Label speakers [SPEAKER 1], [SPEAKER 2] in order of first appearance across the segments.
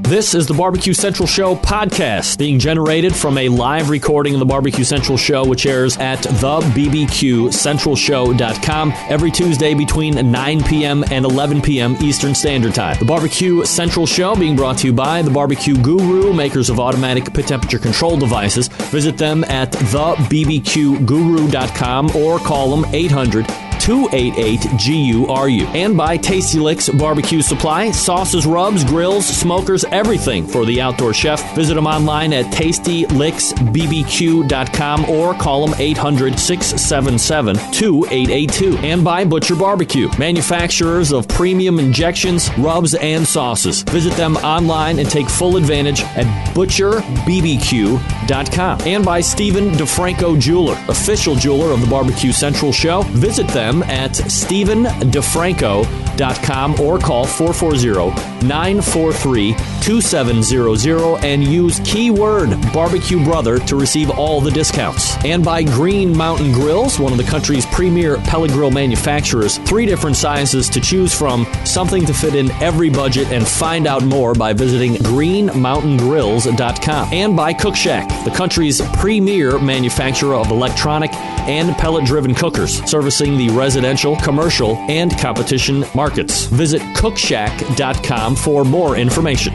[SPEAKER 1] This is the BBQ Central Show podcast, being generated from a live recording of the BBQ Central Show, which airs at thebbqcentralshow.com every Tuesday between 9 p.m. and 11 p.m. Eastern Standard Time. The BBQ Central Show being brought to you by the BBQ Guru, makers of automatic pit temperature control devices. Visit them at thebbqguru.com or call them 800-288-GURU. And by Tasty Licks Barbecue Supply, sauces, rubs, grills, smokers, everything for the outdoor chef. Visit them online at tastylicksbbq.com or call them 800-677-2882. And by Butcher Barbecue, manufacturers of premium injections, rubs, and sauces. Visit them online and take full advantage at butcherbbq.com. And by Stephen DiFranco Jeweler, official jeweler of the BBQ Central Show. Visit them at StephenDiFranco.com or call 440-943-2700 and use keyword Barbecue Brother to receive all the discounts. And by Green Mountain Grills, one of the country's premier pellet grill manufacturers. 3 different sizes to choose from, something to fit in every budget, and find out more by visiting greenmountaingrills.com. And by Cookshack, the country's premier manufacturer of electronic and pellet-driven cookers, servicing the residential, commercial, and competition markets. Visit Cookshack.com for more information.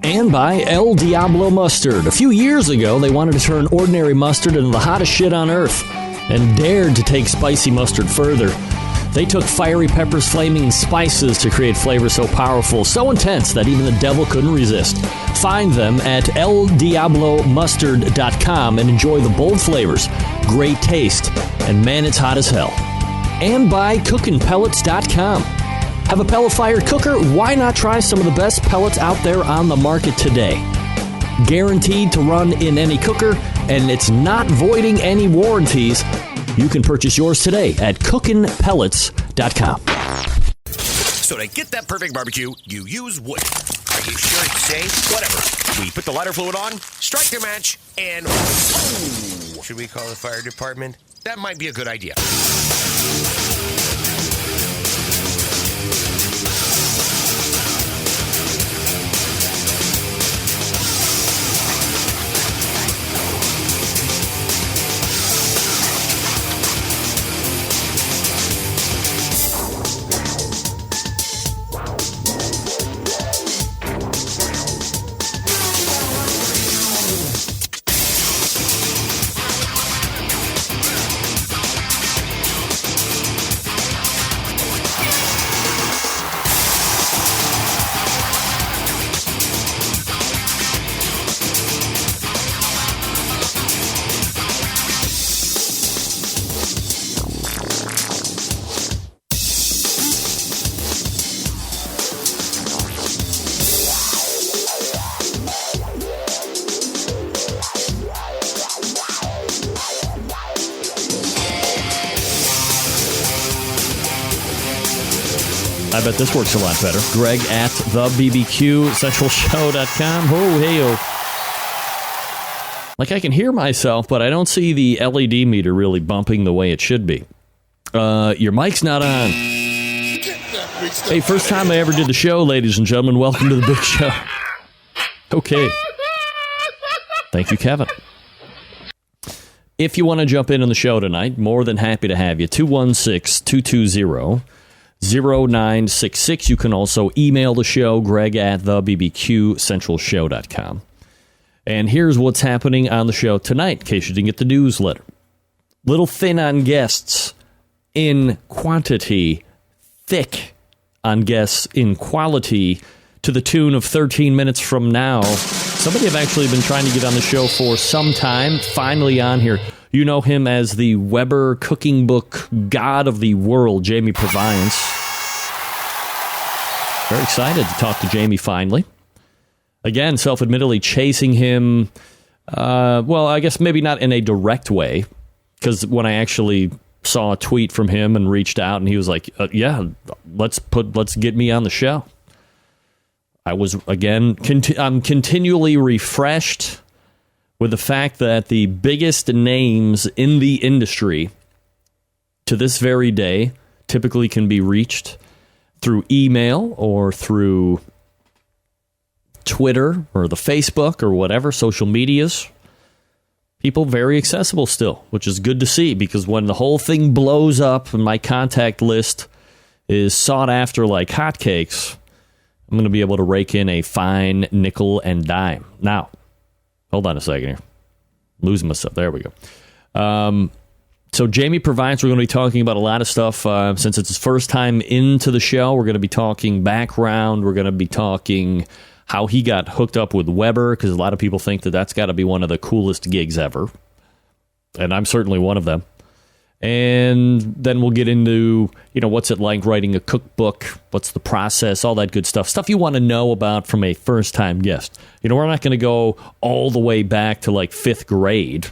[SPEAKER 1] And by El Diablo Mustard. A few years ago, they wanted to turn ordinary mustard into the hottest shit on earth and dared to take spicy mustard further. They took fiery peppers, flaming spices to create flavors so powerful, so intense that even the devil couldn't resist. Find them at eldiablomustard.com and enjoy the bold flavors, great taste, and man, it's hot as hell. And by CookinPellets.com. Have a pellet-fired cooker? Why not try some of the best pellets out there on the market today? Guaranteed to run in any cooker, and it's not voiding any warranties. You can purchase yours today at CookinPellets.com.
[SPEAKER 2] So to get that perfect barbecue, you use wood. Are you sure it's safe? Whatever. We put the lighter fluid on, strike the match, and... Oh! Should we call the fire department? That might be a good idea.
[SPEAKER 1] I bet this works a lot better. Greg at thebbqcentralshow.com. Oh, hey-oh. Like, I can hear myself, but I don't see the LED meter really bumping the way it should be. Your mic's not on. Hey, first time I ever did the show, ladies and gentlemen. Welcome to the big show. Okay. Thank you, Kevin. If you want to jump in on the show tonight, more than happy to have you. 216-220-0966. You can also email the show, Greg at thebbqcentralshow.com. And here's what's happening on the show tonight, in case you didn't get the newsletter. Little thin on guests in quantity, thick on guests in quality, to the tune of 13 minutes from now. Somebody I've actually been trying to get on the show for some time, finally on here. You know him as the Weber cooking book god of the world, Jamie Purviance. Very excited to talk to Jamie finally. Again, self-admittedly chasing him, well, I guess maybe not in a direct way, because when I actually saw a tweet from him and reached out, and he was like, yeah, let's get me on the show. I was, again, I'm continually refreshed with the fact that the biggest names in the industry to this very day typically can be reached through email or through Twitter or the Facebook or whatever, social medias. People very accessible still, which is good to see, because when the whole thing blows up and my contact list is sought after like hotcakes, I'm going to be able to rake in a fine nickel and dime. Now, hold on a second here. Losing myself. There we go. So Jamie Purviance, we're going to be talking about a lot of stuff. Since it's his first time into the show, we're going to be talking background. We're going to be talking how he got hooked up with Weber, because a lot of people think that that's got to be one of the coolest gigs ever. And I'm certainly one of them. And then we'll get into, what's it like writing a cookbook? What's the process? All that good stuff. Stuff you want to know about from a first-time guest. We're not going to go all the way back to like 5th grade.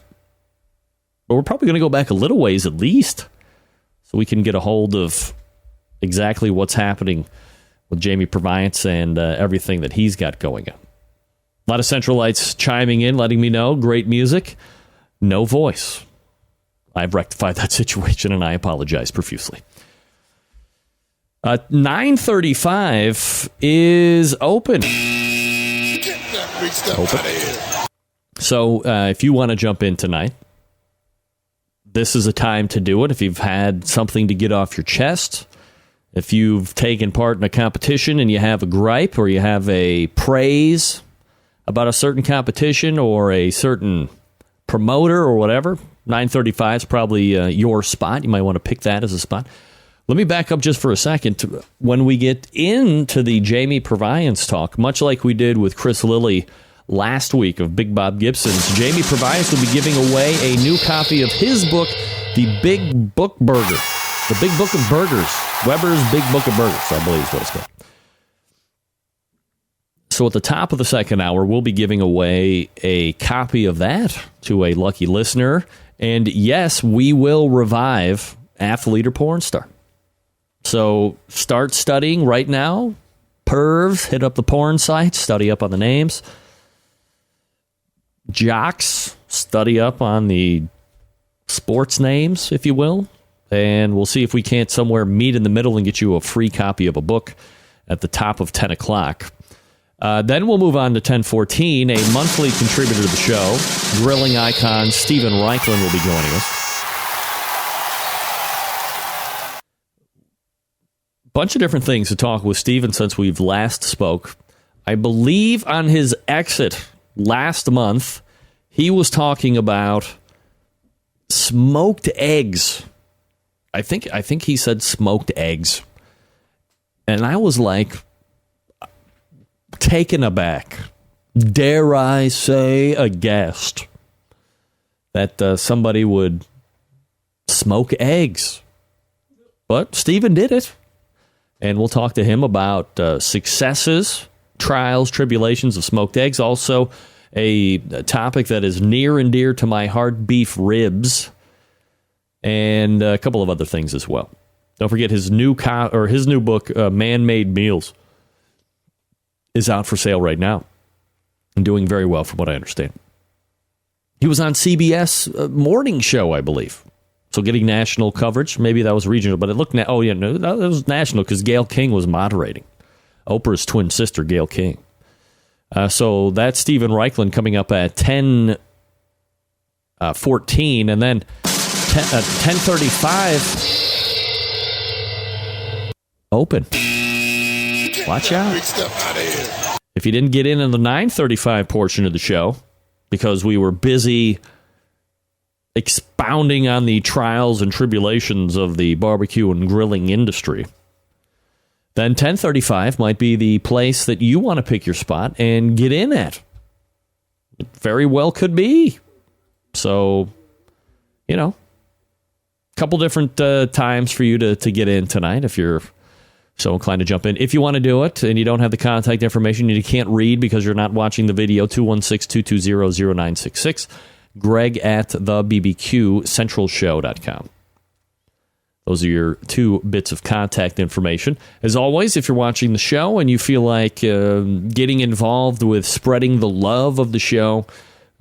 [SPEAKER 1] But we're probably going to go back a little ways at least, so we can get a hold of exactly what's happening with Jamie Purviance and everything that he's got going on. A lot of Centralites chiming in, letting me know. Great music. No voice. I've rectified that situation, and I apologize profusely. 9:35 is open.
[SPEAKER 3] Get that free stuff out of here.
[SPEAKER 1] So if you want to jump in tonight, this is a time to do it. If you've had something to get off your chest, if you've taken part in a competition and you have a gripe or you have a praise about a certain competition or a certain promoter or whatever, 9:35 is probably your spot. You might want to pick that as a spot. Let me back up just for a second. When we get into the Jamie Purviance talk, much like we did with Chris Lilly last week of Big Bob Gibson's, Jamie Purviance will be giving away a new copy of his book, The Big Book Burger. The Big Book of Burgers. Weber's Big Book of Burgers, I believe is what it's called. So at the top of the second hour, we'll be giving away a copy of that to a lucky listener. And yes, we will revive Athlete or Porn Star. So start studying right now. Pervs, hit up the porn sites, study up on the names. Jocks, study up on the sports names, if you will. And we'll see if we can't somewhere meet in the middle and get you a free copy of a book at the top of 10 o'clock. Then we'll move on to 10:14. A monthly contributor to the show, grilling icon Stephen Raichlen, will be joining us. Bunch of different things to talk with Stephen since we've last spoke. I believe on his exit last month, he was talking about smoked eggs. I think he said smoked eggs. And I was like, taken aback. Dare I say aghast that somebody would smoke eggs. But Stephen did it. And we'll talk to him about successes, trials, tribulations of smoked eggs. Also, a topic that is near and dear to my heart, beef ribs, and a couple of other things as well. Don't forget his new book, Man-Made Meals, is out for sale right now and doing very well from what I understand. He was on CBS morning show, I believe. So getting national coverage. Maybe that was regional, but it looked... that was national because Gayle King was moderating. Oprah's twin sister, Gayle King. So that's Stephen Raichlen coming up at 10:14, and then 10:35 open. Watch out. If you didn't get in the 9:35 portion of the show because we were busy expounding on the trials and tribulations of the barbecue and grilling industry, then 10:35 might be the place that you want to pick your spot and get in at. It very well could be. So, a couple different times for you to get in tonight if you're so inclined to jump in. If you want to do it and you don't have the contact information, you can't read because you're not watching the video, 216-220-0966. Greg at the BBQCentralShow.com. Those are your 2 bits of contact information. As always, if you're watching the show and you feel like getting involved with spreading the love of the show,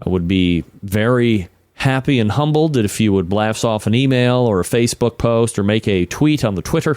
[SPEAKER 1] I would be very happy and humbled that if you would blast off an email or a Facebook post or make a tweet on the Twitter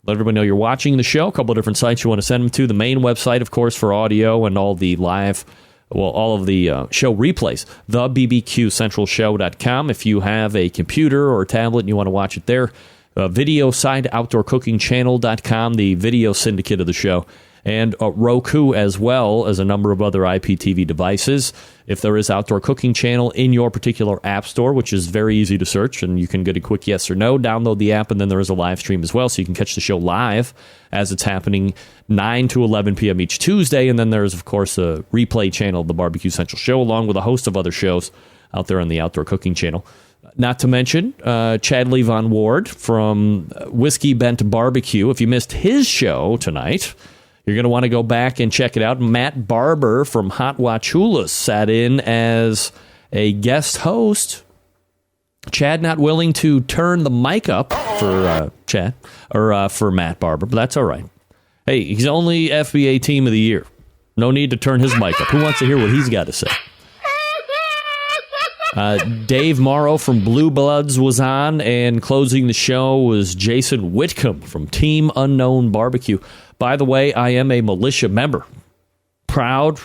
[SPEAKER 1] Let everybody know you're watching the show. A couple of different sites you want to send them to. The main website, of course, for audio and all the live, all of the show replays, thebbqcentralshow.com. If you have a computer or a tablet and you want to watch it there, video side, outdoorcookingchannel.com, the video syndicate of the show, and Roku, as well as a number of other IPTV devices. If there is Outdoor Cooking Channel in your particular app store, which is very easy to search, and you can get a quick yes or no, download the app, and then there is a live stream as well, so you can catch the show live as it's happening 9 to 11 p.m. each Tuesday. And then there is, of course, a replay channel of the BBQ Central Show, along with a host of other shows out there on the Outdoor Cooking Channel. Not to mention Chadley Von Ward from Whiskey Bent Barbecue. If you missed his show tonight, you're going to want to go back and check it out. Matt Barber from Hot Wachulas sat in as a guest host. Chad not willing to turn the mic up for Chad, or for Matt Barber, but that's all right. Hey, he's only FBA Team of the Year. No need to turn his mic up. Who wants to hear what he's got to say? Dave Morrow from Blue Bloods was on, and closing the show was Jason Whitcomb from Team Unknown Barbecue. By the way, I am a militia member. Proud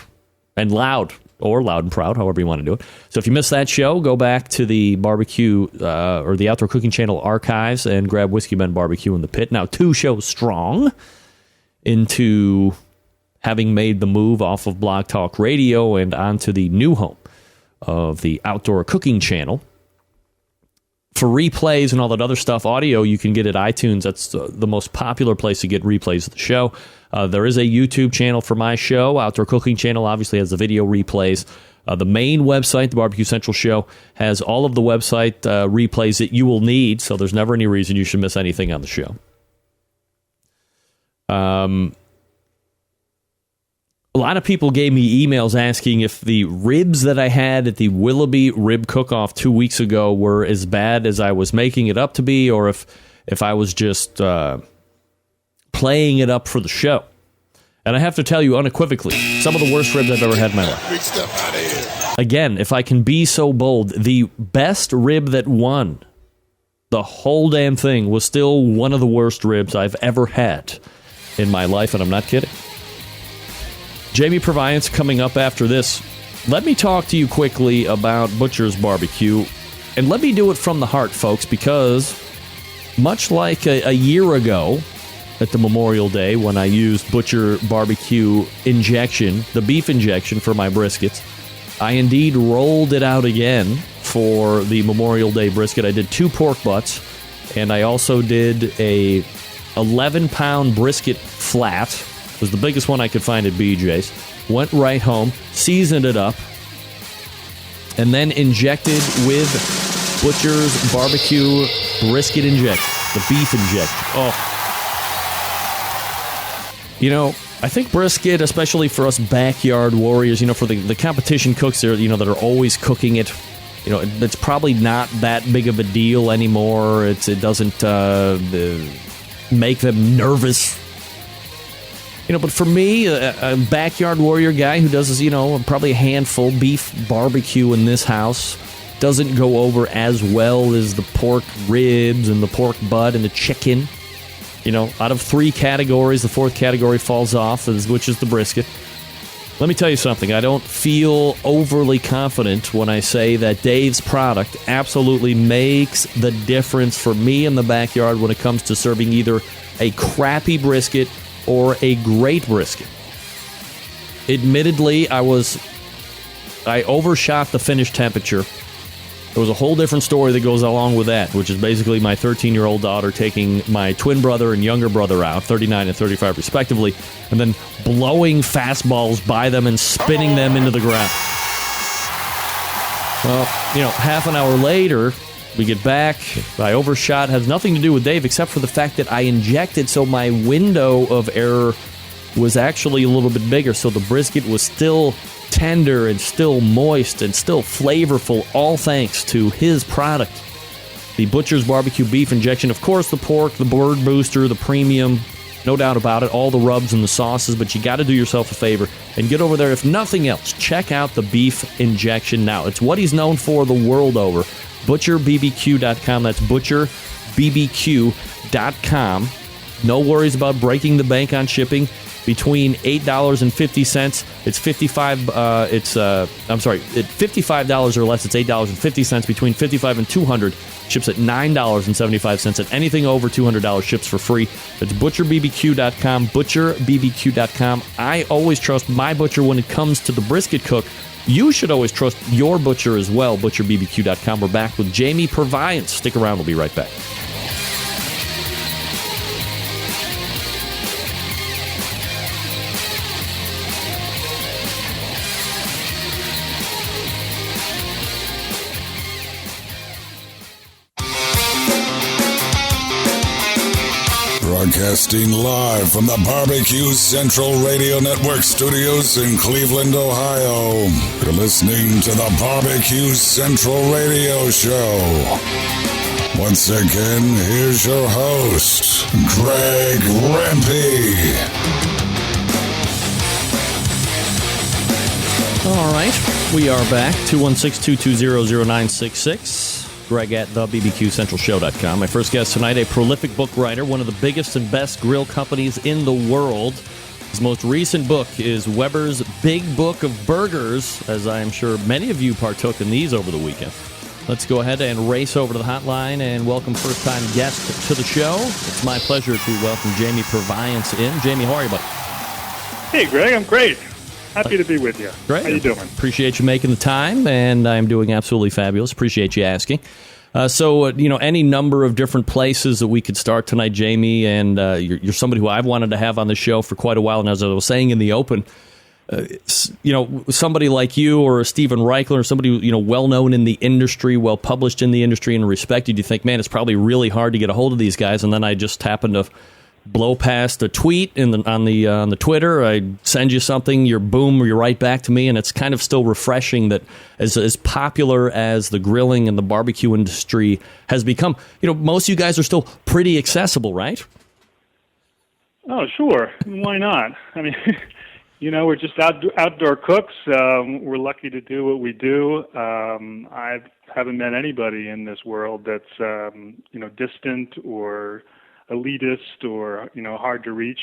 [SPEAKER 1] and loud, or loud and proud, however you want to do it. So if you missed that show, go back to the barbecue or the Outdoor Cooking Channel archives and grab Whiskey Bend Barbecue in the Pit. Now 2 shows strong into having made the move off of Blog Talk Radio and onto the new home of the Outdoor Cooking Channel. For replays and all that other stuff, audio you can get at iTunes. That's the most popular place to get replays of the show. There is a YouTube channel for my show. Outdoor Cooking Channel obviously has the video replays. The main website, the BBQ Central Show, has all of the website replays that you will need, so there's never any reason you should miss anything on the show. A lot of people gave me emails asking if the ribs that I had at the Willoughby Rib Cook-Off 2 weeks ago were as bad as I was making it up to be, or if I was just playing it up for the show. And I have to tell you unequivocally, some of the worst ribs I've ever had in my life.
[SPEAKER 3] Big stuff out of here.
[SPEAKER 1] Again, if I can be so bold, the best rib that won the whole damn thing was still one of the worst ribs I've ever had in my life, and I'm not kidding. Jamie Purviance coming up after this. Let me talk to you quickly about Butcher's Barbecue, and let me do it from the heart, folks, because much like a year ago at the Memorial Day when I used Butcher Barbecue injection, the beef injection for my briskets, I indeed rolled it out again for the Memorial Day brisket. I did 2 pork butts, and I also did a 11-pound brisket flat. It was the biggest one I could find at BJ's. Went right home, seasoned it up, and then injected with Butcher's Barbecue brisket injection, the beef injection. Oh. You know, I think brisket, especially for us backyard warriors, you know, for the competition cooks there, you know, that are always cooking it, you know, it's probably not that big of a deal anymore. It doesn't make them nervous. You know, but for me, a backyard warrior guy who does, you know, probably a handful beef barbecue in this house doesn't go over as well as the pork ribs and the pork butt and the chicken. You know, out of 3 categories, the 4th category falls off, which is the brisket. Let me tell you something. I don't feel overly confident when I say that Dave's product absolutely makes the difference for me in the backyard when it comes to serving either a crappy brisket or a great brisket. Admittedly, I overshot the finish temperature. There was a whole different story that goes along with that, which is basically my 13-year-old daughter taking my twin brother and younger brother out, 39 and 35 respectively, and then blowing fastballs by them and spinning them into the ground. Well, you know, half an hour later, we get back. I overshot. Has nothing to do with Dave except for the fact that I injected, so my window of error was actually a little bit bigger, so the brisket was still tender and still moist and still flavorful, all thanks to his product. The Butcher's Barbecue Beef Injection. Of course, the pork, the bird booster, the premium, no doubt about it, all the rubs and the sauces, but you got to do yourself a favor and get over there. If nothing else, check out the Beef Injection now. It's what he's known for the world over. ButcherBBQ.com. That's ButcherBBQ.com. No worries about breaking the bank on shipping. Between $8.50, it's $55 or less, it's $8.50. Between $55 and $200, ships at $9.75. And anything over $200 ships for free. It's butcherbbq.com, butcherbbq.com. I always trust my butcher when it comes to the brisket cook. You should always trust your butcher as well, butcherbbq.com. We're back with Jamie Purviance. Stick around, we'll be right back.
[SPEAKER 3] Broadcasting live from the Barbecue Central Radio Network studios in Cleveland, Ohio. You're listening to the Barbecue Central Radio Show. Once again, here's your host, Greg Rempe.
[SPEAKER 1] All right, we are back. 216-220-0966. Greg at thebbqcentralshow.com. My first guest tonight, a prolific book writer, one of the biggest and best grill companies in the world. His most recent book is Weber's Big Book of Burgers, as I am sure many of you partook in these over the weekend. Let's go ahead and race over to the hotline and welcome first-time guest to the show. It's my pleasure to welcome Jamie Purviance in. Jamie, how are you, buddy?
[SPEAKER 4] Hey, Greg, I'm great. Happy to be with you.
[SPEAKER 1] Great.
[SPEAKER 4] How you doing?
[SPEAKER 1] Appreciate you making the time, and I'm doing absolutely fabulous. Appreciate you asking. So, any number of different places that we could start tonight, Jamie, and you're somebody who I've wanted to have on the show for quite a while, and as I was saying in the open, somebody like you or Stephen Raichlen or somebody, well-known in the industry, well-published in the industry and respected, you think, man, it's probably really hard to get a hold of these guys, and then I just happen to blow past a tweet on the Twitter. I send you something, you're right back to me, and it's kind of still refreshing that as popular as the grilling and the barbecue industry has become, most of you guys are still pretty accessible, right?
[SPEAKER 4] Oh, sure. Why not? I mean, we're just outdoor cooks. We're lucky to do what we do. I haven't met anybody in this world that's distant or elitist or hard to reach.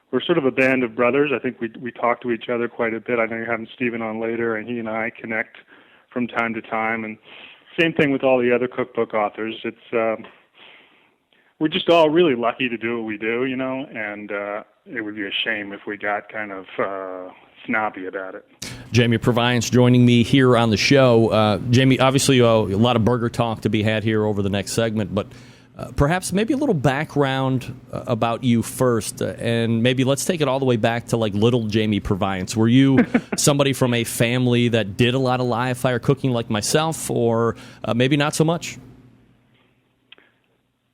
[SPEAKER 4] We're sort of a band of brothers. I think we talk to each other quite a bit. I know you're having Stephen on later, and he and I connect from time to time. And same thing with all the other cookbook authors. It's we're just all really lucky to do what we do, and it would be a shame if we got kind of snobby about it.
[SPEAKER 1] Jamie Purviance joining me here on the show. Jamie, obviously a lot of burger talk to be had here over the next segment, but perhaps maybe a little background about you first, and maybe let's take it all the way back to like little Jamie Purviance. Were you somebody from a family that did a lot of live fire cooking like myself, or maybe not so much?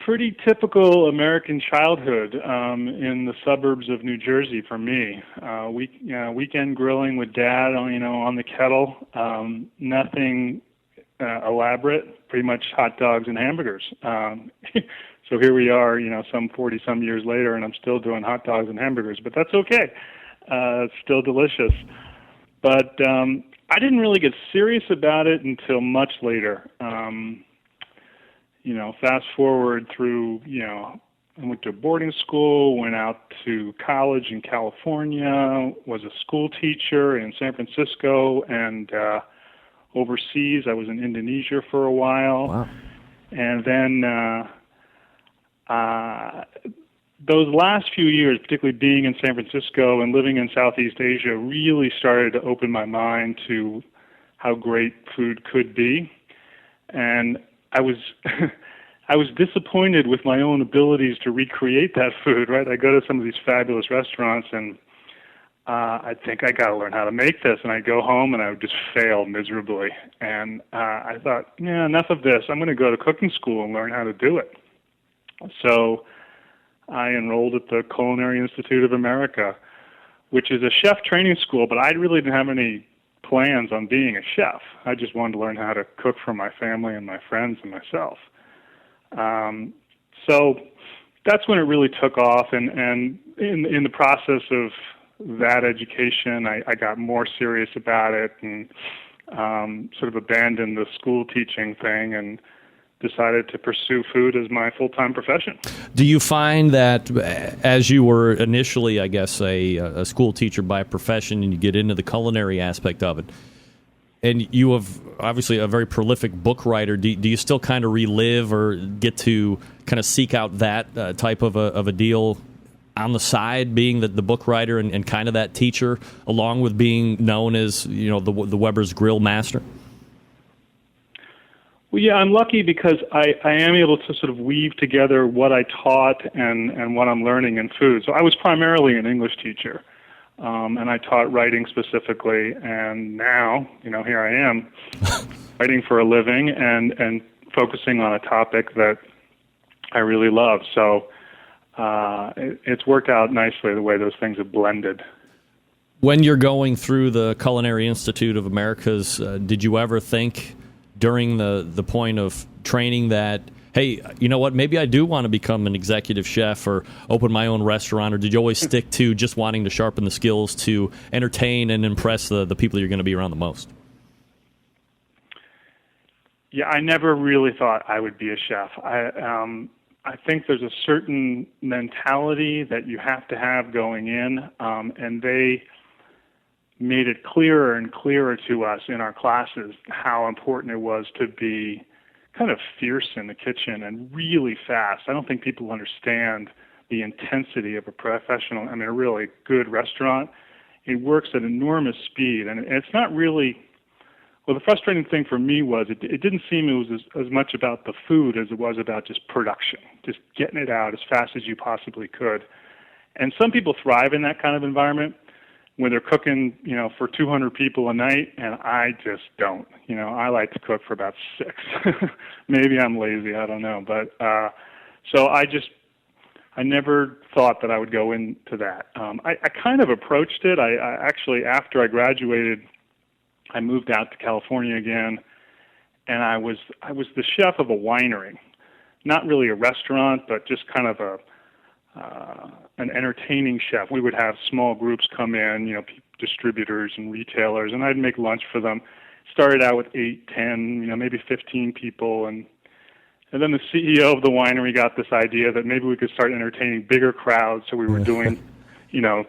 [SPEAKER 4] Pretty typical American childhood in the suburbs of New Jersey for me. Weekend grilling with Dad, on the kettle. Nothing elaborate. Pretty much hot dogs and hamburgers. So here we are, some 40-some years later, and I'm still doing hot dogs and hamburgers, but that's okay. It's still delicious. But I didn't really get serious about it until much later. Fast forward through, I went to boarding school, went out to college in California, was a school teacher in San Francisco, and overseas. I was in Indonesia for a while.
[SPEAKER 1] Wow.
[SPEAKER 4] And then those last few years, particularly being in San Francisco and living in Southeast Asia, really started to open my mind to how great food could be. And I was I was disappointed with my own abilities to recreate that food, right? I go to some of these fabulous restaurants and I think I got to learn how to make this. And I go home and I would just fail miserably. And I thought, enough of this. I'm going to go to cooking school and learn how to do it. So I enrolled at the Culinary Institute of America, which is a chef training school, but I really didn't have any plans on being a chef. I just wanted to learn how to cook for my family and my friends and myself. So that's when it really took off. And in the process of that education, I got more serious about it and sort of abandoned the school teaching thing and decided to pursue food as my full-time profession.
[SPEAKER 1] Do you find that as you were initially, I guess, a school teacher by profession, and you get into the culinary aspect of it, and you have obviously a very prolific book writer, do you still kind of relive or get to kind of seek out that type of a deal on the side, being the book writer and kind of that teacher, along with being known as, the Weber's Grillmaster?
[SPEAKER 4] Well, yeah, I'm lucky because I am able to sort of weave together what I taught and what I'm learning in food. So I was primarily an English teacher, and I taught writing specifically, and now, here I am writing for a living and focusing on a topic that I really love. So it's worked out nicely the way those things have blended.
[SPEAKER 1] When you're going through the Culinary Institute of Americas, did you ever think during the point of training that, hey, you know what, maybe I do want to become an executive chef or open my own restaurant, or did you always stick to just wanting to sharpen the skills to entertain and impress the people you're going to be around the most?
[SPEAKER 4] Yeah, I never really thought I would be a chef. I think there's a certain mentality that you have to have going in, and they made it clearer and clearer to us in our classes how important it was to be kind of fierce in the kitchen and really fast. I don't think people understand the intensity of a professional, a really good restaurant. It works at enormous speed, and it's not really, well, the frustrating thing for me was it didn't seem it was as much about the food as it was about just production, just getting it out as fast as you possibly could. And some people thrive in that kind of environment when they're cooking, for 200 people a night, and I just don't. I like to cook for about 6. Maybe I'm lazy, I don't know. But so I never thought that I would go into that. I kind of approached it. I actually, after I graduated, I moved out to California again, and I was the chef of a winery, not really a restaurant, but just kind of an entertaining chef. We would have small groups come in, distributors and retailers, and I'd make lunch for them. Started out with 8, 10, maybe 15 people, and then the CEO of the winery got this idea that maybe we could start entertaining bigger crowds. So we were doing,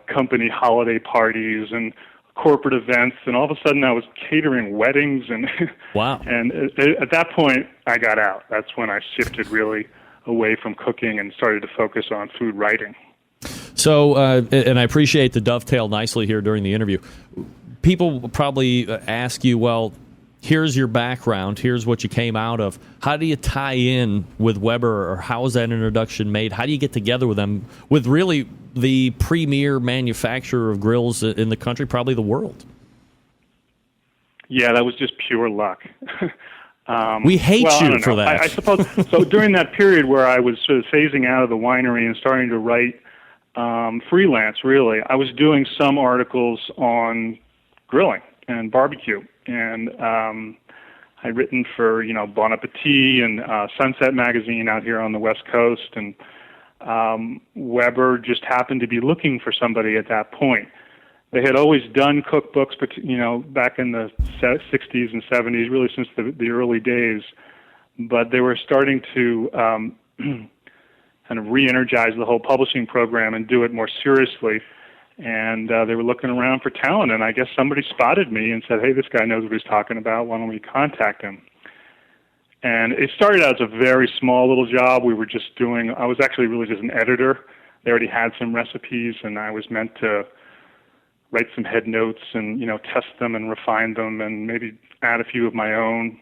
[SPEAKER 4] company holiday parties and corporate events, and all of a sudden I was catering weddings, and
[SPEAKER 1] wow.
[SPEAKER 4] And at that point I got out. That's when I shifted really away from cooking and started to focus on food writing.
[SPEAKER 1] So, and I appreciate the dovetail nicely here during the interview. People will probably ask you, well, here's your background, here's what you came out of. How do you tie in with Weber, or how is that introduction made? How do you get together with them, with really the premier manufacturer of grills in the country, probably the world?
[SPEAKER 4] Yeah, that was just pure luck.
[SPEAKER 1] We hate you for that.
[SPEAKER 4] I suppose. So during that period where I was sort of phasing out of the winery and starting to write freelance, really, I was doing some articles on grilling and barbecue. And I'd written for, Bon Appetit and Sunset Magazine out here on the West Coast. And Weber just happened to be looking for somebody at that point. They had always done cookbooks, but back in the 60s and 70s, really since the early days. But they were starting to kind of re-energize the whole publishing program and do it more seriously. And they were looking around for talent, and I guess somebody spotted me and said, hey, this guy knows what he's talking about. Why don't we contact him? And it started out as a very small little job. I was actually really just an editor. They already had some recipes, and I was meant to write some head notes and, test them and refine them and maybe add a few of my own.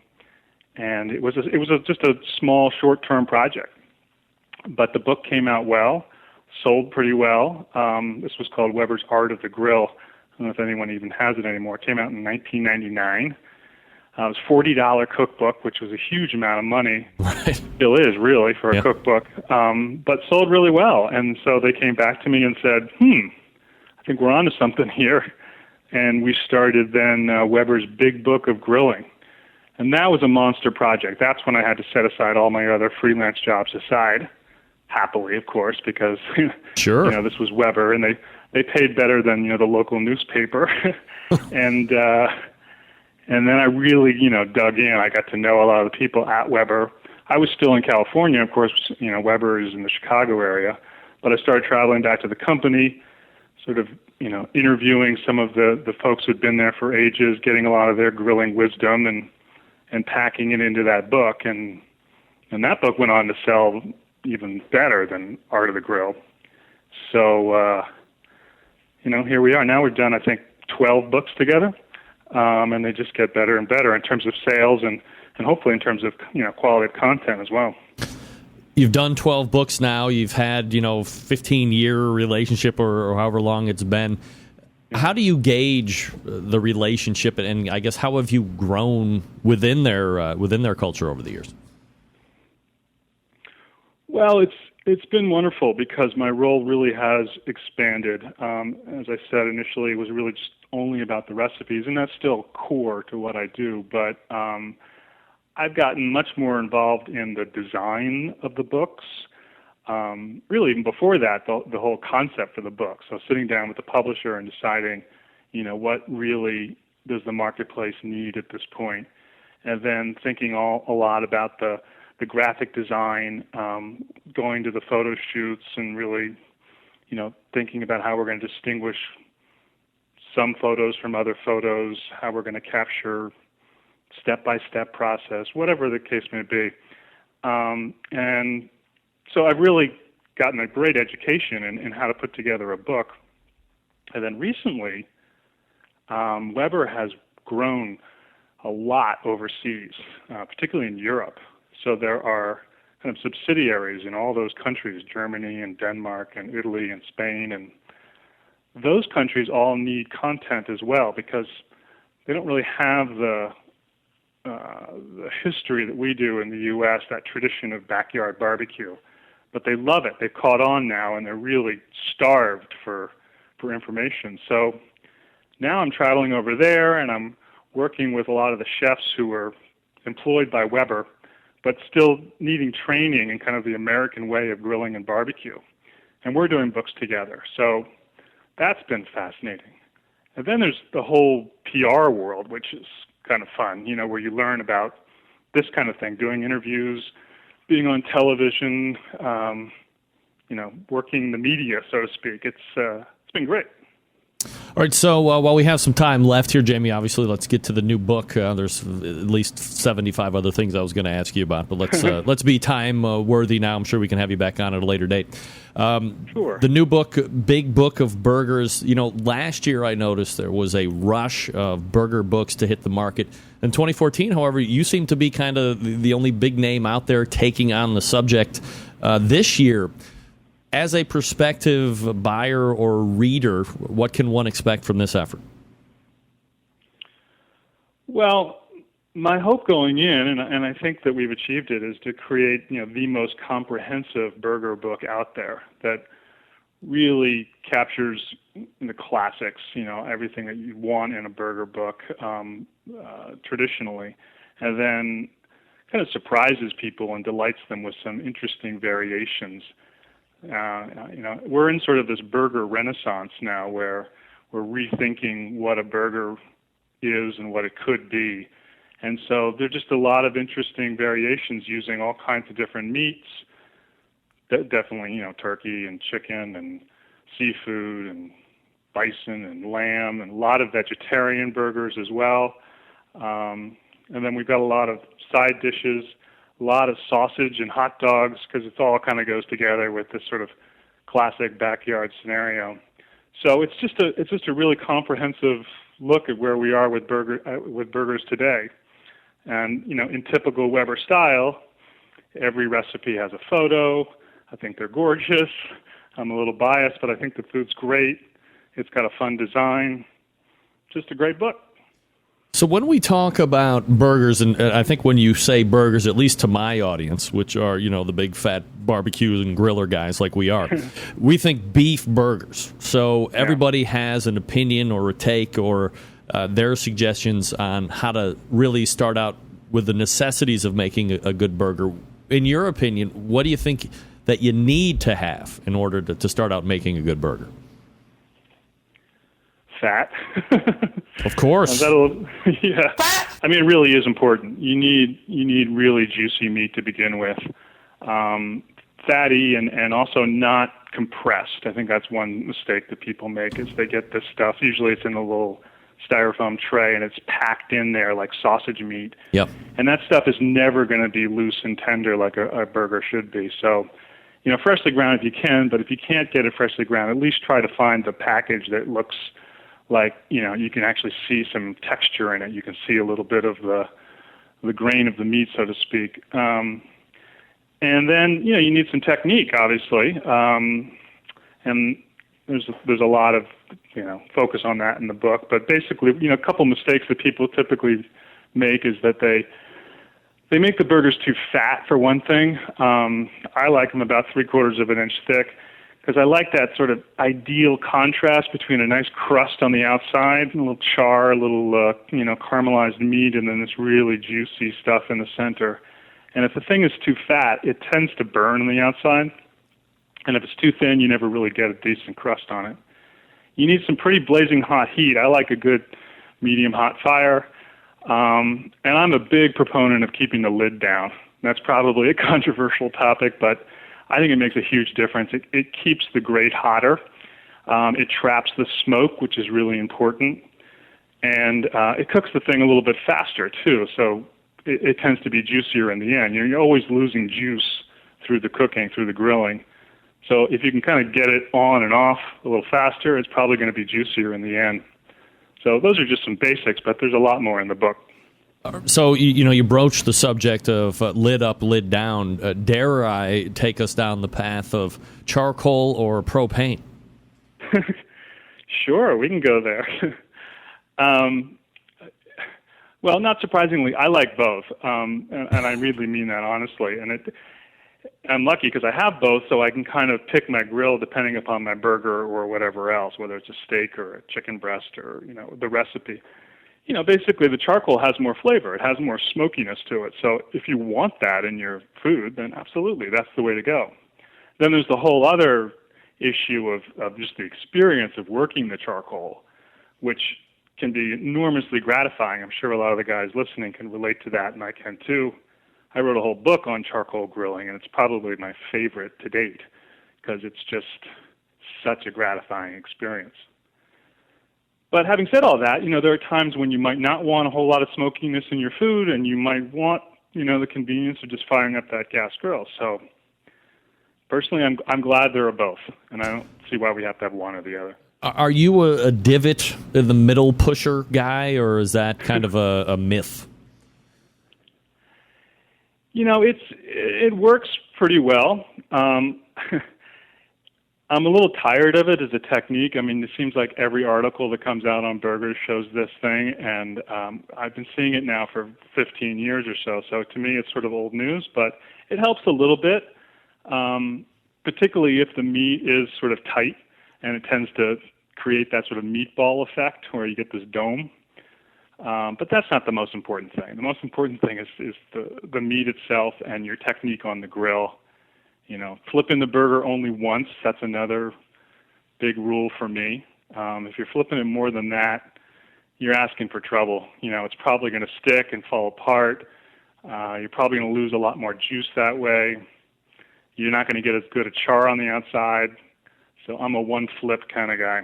[SPEAKER 4] And it was just a small, short-term project. But the book came out well, sold pretty well. This was called Weber's Art of the Grill. I don't know if anyone even has it anymore. It came out in 1999. It was a $40 cookbook, which was a huge amount of money.
[SPEAKER 1] Right.
[SPEAKER 4] Still is, really, for a cookbook. But sold really well. And so they came back to me and said, I think we're onto something here. And we started then Weber's Big Book of Grilling. And that was a monster project. That's when I had to set aside all my other freelance jobs aside, happily, of course, because
[SPEAKER 1] sure.
[SPEAKER 4] This was Weber, and they paid better than the local newspaper. And then I really dug in. I got to know a lot of the people at Weber. I was still in California, of course. Weber is in the Chicago area, but I started traveling back to the company, sort of interviewing some of the folks who'd been there for ages, getting a lot of their grilling wisdom, and packing it into that book, and that book went on to sell even better than Art of the Grill. So here we are. Now we've done, I think, 12 books together, and they just get better and better in terms of sales and hopefully in terms of quality of content as well.
[SPEAKER 1] You've done 12 books now. You've had 15-year relationship or however long it's been. How do you gauge the relationship, and I guess how have you grown within their culture over the years?
[SPEAKER 4] Well, it's been wonderful because my role really has expanded. As I said initially, it was really just only about the recipes, and that's still core to what I do. But I've gotten much more involved in the design of the books. Really, even before that, the whole concept for the book. So sitting down with the publisher and deciding, what really does the marketplace need at this point, and then thinking a lot about the graphic design, going to the photo shoots, and really, thinking about how we're going to distinguish some photos from other photos, how we're going to capture step-by-step process, whatever the case may be. And so I've really gotten a great education in how to put together a book. And then recently, Weber has grown a lot overseas, particularly in Europe. So there are kind of subsidiaries in all those countries, Germany and Denmark and Italy and Spain, and those countries all need content as well because they don't really have the history that we do in the U.S., that tradition of backyard barbecue. But they love it. They've caught on now, and they're really starved for information. So now I'm traveling over there, and I'm working with a lot of the chefs who are employed by Weber, but still needing training in kind of the American way of grilling and barbecue. And we're doing books together. So that's been fascinating. And then there's the whole PR world, which is kind of fun, where you learn about this kind of thing, doing interviews, being on television, working the media, so to speak. It's been great.
[SPEAKER 1] All right, so while we have some time left here, Jamie, obviously let's get to the new book. There's at least 75 other things I was going to ask you about, but let's be time worthy now. I'm sure we can have you back on at a later date.
[SPEAKER 4] Sure.
[SPEAKER 1] The new book, Big Book of Burgers. Last year I noticed there was a rush of burger books to hit the market. In 2014, however, you seem to be kind of the only big name out there taking on the subject. This year, as a prospective buyer or reader, what can one expect from this effort?
[SPEAKER 4] Well, my hope going in, and I think that we've achieved it, is to create the most comprehensive burger book out there that really captures the classics, everything that you want in a burger book traditionally, and then kind of surprises people and delights them with some interesting variations. We're in sort of this burger renaissance now where we're rethinking what a burger is and what it could be. And so there's just a lot of interesting variations using all kinds of different meats, definitely, turkey and chicken and seafood and bison and lamb, and a lot of vegetarian burgers as well. And then we've got a lot of side dishes, a lot of sausage and hot dogs, because it all kind of goes together with this sort of classic backyard scenario. So it's just a really comprehensive look at where we are with burgers today. And in typical Weber style, every recipe has a photo. I think they're gorgeous. I'm a little biased, but I think the food's great. It's got a fun design. Just a great book.
[SPEAKER 1] So when we talk about burgers, and I think when you say burgers, at least to my audience, which are, the big fat barbecue and griller guys like we are, we think beef burgers. So everybody has an opinion or a take or their suggestions on how to really start out with the necessities of making a good burger. In your opinion, what do you think that you need to have in order to start out making a good burger?
[SPEAKER 4] Fat.
[SPEAKER 1] Of course.
[SPEAKER 4] Yeah. I mean, it really is important. You need really juicy meat to begin with, fatty and also not compressed. I think that's one mistake that people make is they get this stuff. Usually it's in a little styrofoam tray and it's packed in there like sausage meat.
[SPEAKER 1] Yep.
[SPEAKER 4] And that stuff is never going to be loose and tender like a burger should be. So, freshly ground if you can, but if you can't get it freshly ground, at least try to find the package that looks like, you can actually see some texture in it. You can see a little bit of the grain of the meat, so to speak. And then, you need some technique, obviously. And there's a lot of, focus on that in the book. But basically, a couple mistakes that people typically make is that they make the burgers too fat, for one thing. I like them about 3/4 of an inch thick because I like that sort of ideal contrast between a nice crust on the outside, a little char, a little, caramelized meat, and then this really juicy stuff in the center. And if the thing is too fat, it tends to burn on the outside. And if it's too thin, you never really get a decent crust on it. You need some pretty blazing hot heat. I like a good medium hot fire. And I'm a big proponent of keeping the lid down. That's probably a controversial topic, but I think it makes a huge difference. It keeps the grate hotter. It traps the smoke, which is really important. And it cooks the thing a little bit faster, too. So it tends to be juicier in the end. You're always losing juice through the cooking, through the grilling. So if you can kind of get it on and off a little faster, it's probably going to be juicier in the end. So those are just some basics, but there's a lot more in the book.
[SPEAKER 1] So, you broach the subject of lid up, lid down. Dare I take us down the path of charcoal or propane?
[SPEAKER 4] Sure, we can go there. Well, not surprisingly, I like both, and I really mean that honestly. And I'm lucky because I have both, so I can kind of pick my grill depending upon my burger or whatever else, whether it's a steak or a chicken breast or, the recipe. Basically the charcoal has more flavor. It has more smokiness to it. So if you want that in your food, then absolutely, that's the way to go. Then there's the whole other issue of just the experience of working the charcoal, which can be enormously gratifying. I'm sure a lot of the guys listening can relate to that, and I can too. I wrote a whole book on charcoal grilling, and it's probably my favorite to date because it's just such a gratifying experience. But having said all that, there are times when you might not want a whole lot of smokiness in your food, and you might want, the convenience of just firing up that gas grill. So personally, I'm glad there are both, and I don't see why we have to have one or the other.
[SPEAKER 1] Are you a divot in the middle pusher guy, or is that kind of a myth? It works pretty well. I'm a little tired of it as a technique. I mean, it seems like every article that comes out on burgers shows this thing, and I've been seeing it now for 15 years or so. So to me, it's sort of old news, but it helps a little bit, particularly if the meat is sort of tight, and it tends to create that sort of meatball effect where you get this dome. But that's not the most important thing. The most important thing is the meat itself and your technique on the grill. Flipping the burger only once, that's another big rule for me. If you're flipping it more than that, you're asking for trouble. It's probably going to stick and fall apart. You're probably going to lose a lot more juice that way. You're not going to get as good a char on the outside. So I'm a one flip kind of guy.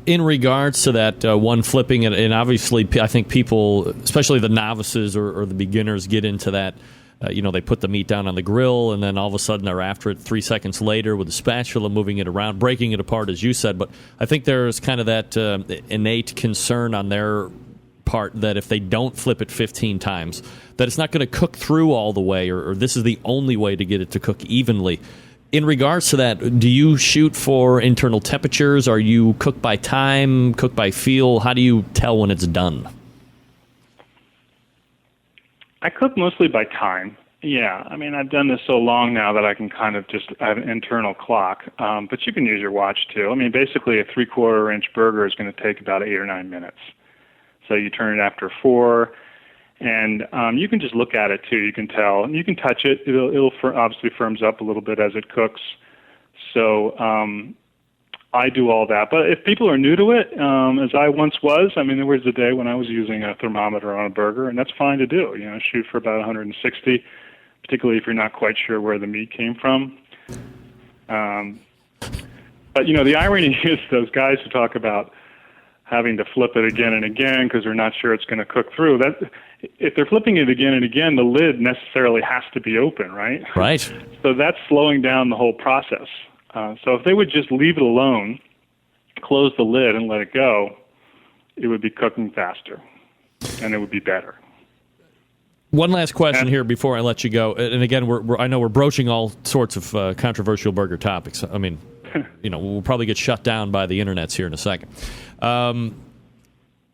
[SPEAKER 1] In regards to that one flipping, and obviously I think people, especially the novices or the beginners, get into that. They put the meat down on the grill, and then all of a sudden they're after it 3 seconds later with a spatula, moving it around, breaking it apart, as you said. But I think there's kind of that innate concern on their part that if they don't flip it 15 times, that it's not going to cook through all the way, or this is the only way to get it to cook evenly. In regards to that, do you shoot for internal temperatures? Are you cook by time, cook by feel? How do you tell when it's done?
[SPEAKER 4] I cook mostly by time. Yeah, I mean, I've done this so long now that I can kind of just have an internal clock. But you can use your watch, too. I mean, basically a 3/4 inch burger is going to take about 8 or 9 minutes. So you turn it after 4, and you can just look at it, too. You can tell. You can touch it. It'll obviously firms up a little bit as it cooks. So I do all that. But if people are new to it, as I once was, I mean, there was a day when I was using a thermometer on a burger, and that's fine to do. Shoot for about 160, particularly if you're not quite sure where the meat came from. But, the irony is those guys who talk about having to flip it again and again because they're not sure it's going to cook through, that if they're flipping it again and again, the lid necessarily has to be open, right?
[SPEAKER 1] Right.
[SPEAKER 4] So that's slowing down the whole process. So if they would just leave it alone, close the lid and let it go, it would be cooking faster, and it would be better.
[SPEAKER 1] One last question here before I let you go. And again, I know we're broaching all sorts of controversial burger topics. I mean, we'll probably get shut down by the internets here in a second.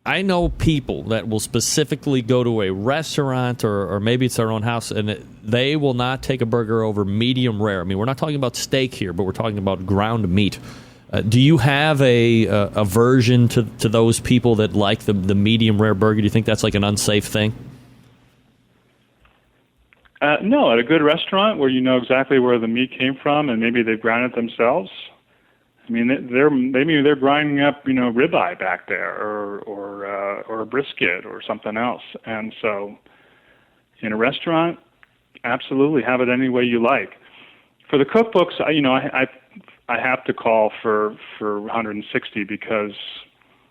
[SPEAKER 1] I know people that will specifically go to a restaurant or maybe it's their own house, and they will not take a burger over medium rare. I mean, we're not talking about steak here, but we're talking about ground meat. Do you have a aversion to those people that like the medium rare burger? Do you think that's like an unsafe thing?
[SPEAKER 4] No, at a good restaurant where you know exactly where the meat came from and maybe they've ground it themselves. I mean, they're grinding up, ribeye back there, or a brisket, or something else. And so, in a restaurant, absolutely have it any way you like. For the cookbooks, I have to call for 160 because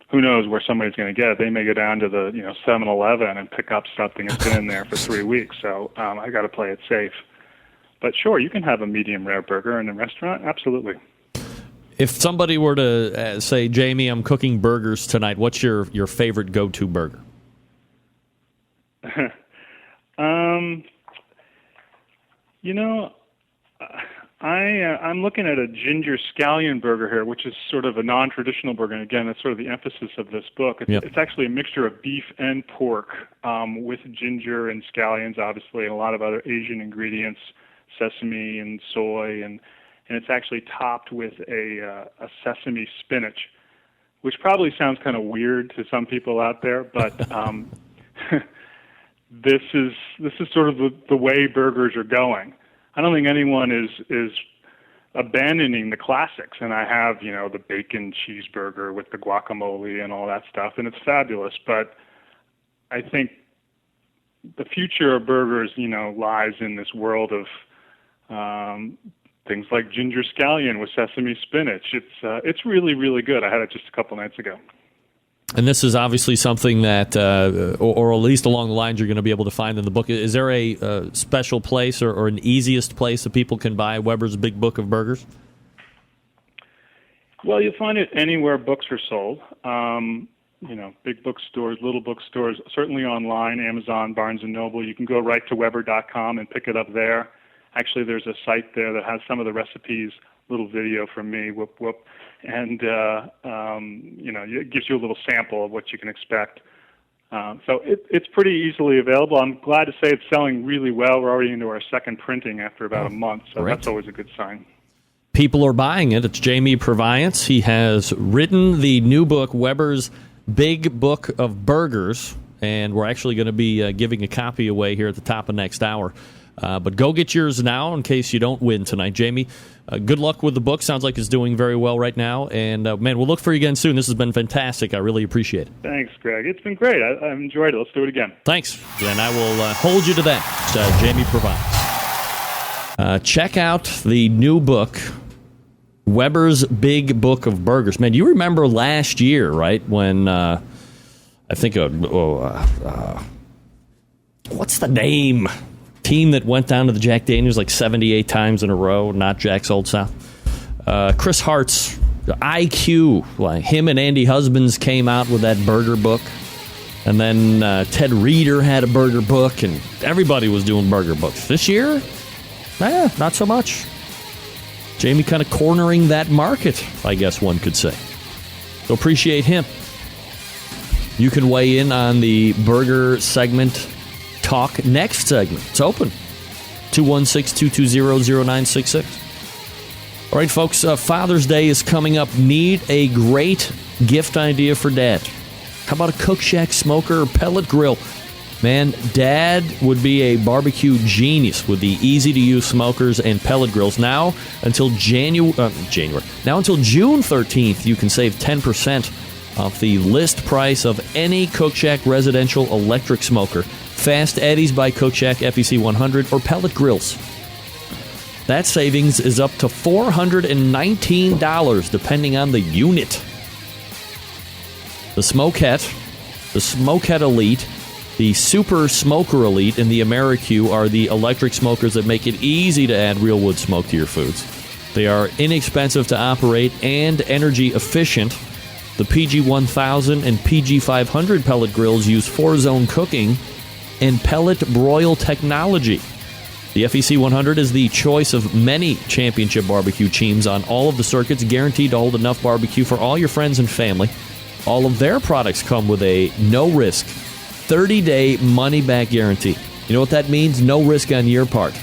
[SPEAKER 4] who knows where somebody's going to get it. They may go down to the 7-Eleven and pick up something that's been in there for 3 weeks. So I got to play it safe. But sure, you can have a medium rare burger in a restaurant. Absolutely.
[SPEAKER 1] If somebody were to say, Jamie, I'm cooking burgers tonight, what's your favorite go-to burger?
[SPEAKER 4] I'm looking at a ginger scallion burger here, which is sort of a non-traditional burger. And again, that's sort of the emphasis of this book. It's actually a mixture of beef and pork with ginger and scallions, obviously, and a lot of other Asian ingredients, sesame and soy, and it's actually topped with a sesame spinach, which probably sounds kind of weird to some people out there, but this is sort of the way burgers are going. I don't think anyone is abandoning the classics, and I have the bacon cheeseburger with the guacamole and all that stuff, and it's fabulous. But I think the future of burgers, lies in this world of things like ginger scallion with sesame spinach. It's really, really good. I had it just a couple nights ago.
[SPEAKER 1] And this is obviously something that, or at least along the lines you're going to be able to find in the book. Is there a special place or an easiest place that people can buy Weber's Big Book of Burgers?
[SPEAKER 4] Well, you'll find it anywhere books are sold. Big bookstores, little bookstores, certainly online, Amazon, Barnes & Noble. You can go right to Weber.com and pick it up there. Actually, there's a site there that has some of the recipes, little video from me, whoop, whoop. And, it gives you a little sample of what you can expect. So it's pretty easily available. I'm glad to say it's selling really well. We're already into our second printing after about a month, so That's always a good sign.
[SPEAKER 1] People are buying it. It's Jamie Purviance. He has written the new book, Weber's Big Book of Burgers, and we're actually going to be giving a copy away here at the top of next hour. But go get yours now in case you don't win tonight. Jamie, good luck with the book. Sounds like it's doing very well right now. And, man, we'll look for you again soon. This has been fantastic. I really appreciate it.
[SPEAKER 4] Thanks, Greg. It's been great. I enjoyed it. Let's do it again.
[SPEAKER 1] Thanks. And I will hold you to that, Jamie Purviance. Check out the new book, Weber's Big Book of Burgers. Man, you remember last year, right, when I think what's the name? Team that went down to the Jack Daniels like 78 times in a row, not Jack's Old South. Chris Hart's IQ, like him and Andy Husbands came out with that burger book. And then Ted Reeder had a burger book, and everybody was doing burger books. This year, not so much. Jamie kind of cornering that market, I guess one could say. So appreciate him. You can weigh in on the burger segment talk next segment. It's open. 216-220-0966. All right, folks, Father's Day is coming up. Need a great gift idea for Dad? How about a Cookshack smoker or pellet grill? Man, Dad would be a barbecue genius with the easy-to-use smokers and pellet grills. Now until June 13th, you can save 10% off the list price of any Cookshack residential electric smoker, Fast Eddies by Cookshack FEC 100, or pellet grills. That savings is up to $419 depending on the unit. The Smokehead Elite, the Super Smoker Elite, and the AmeriQ are the electric smokers that make it easy to add real wood smoke to your foods. They are inexpensive to operate and energy efficient. The PG-1000 and PG-500 pellet grills use 4-zone cooking and pellet broil technology. The FEC 100 is the choice of many championship barbecue teams on all of the circuits, guaranteed to hold enough barbecue for all your friends and family. All of their products come with a no-risk 30-day money-back guarantee. You know what that means? No risk on your part.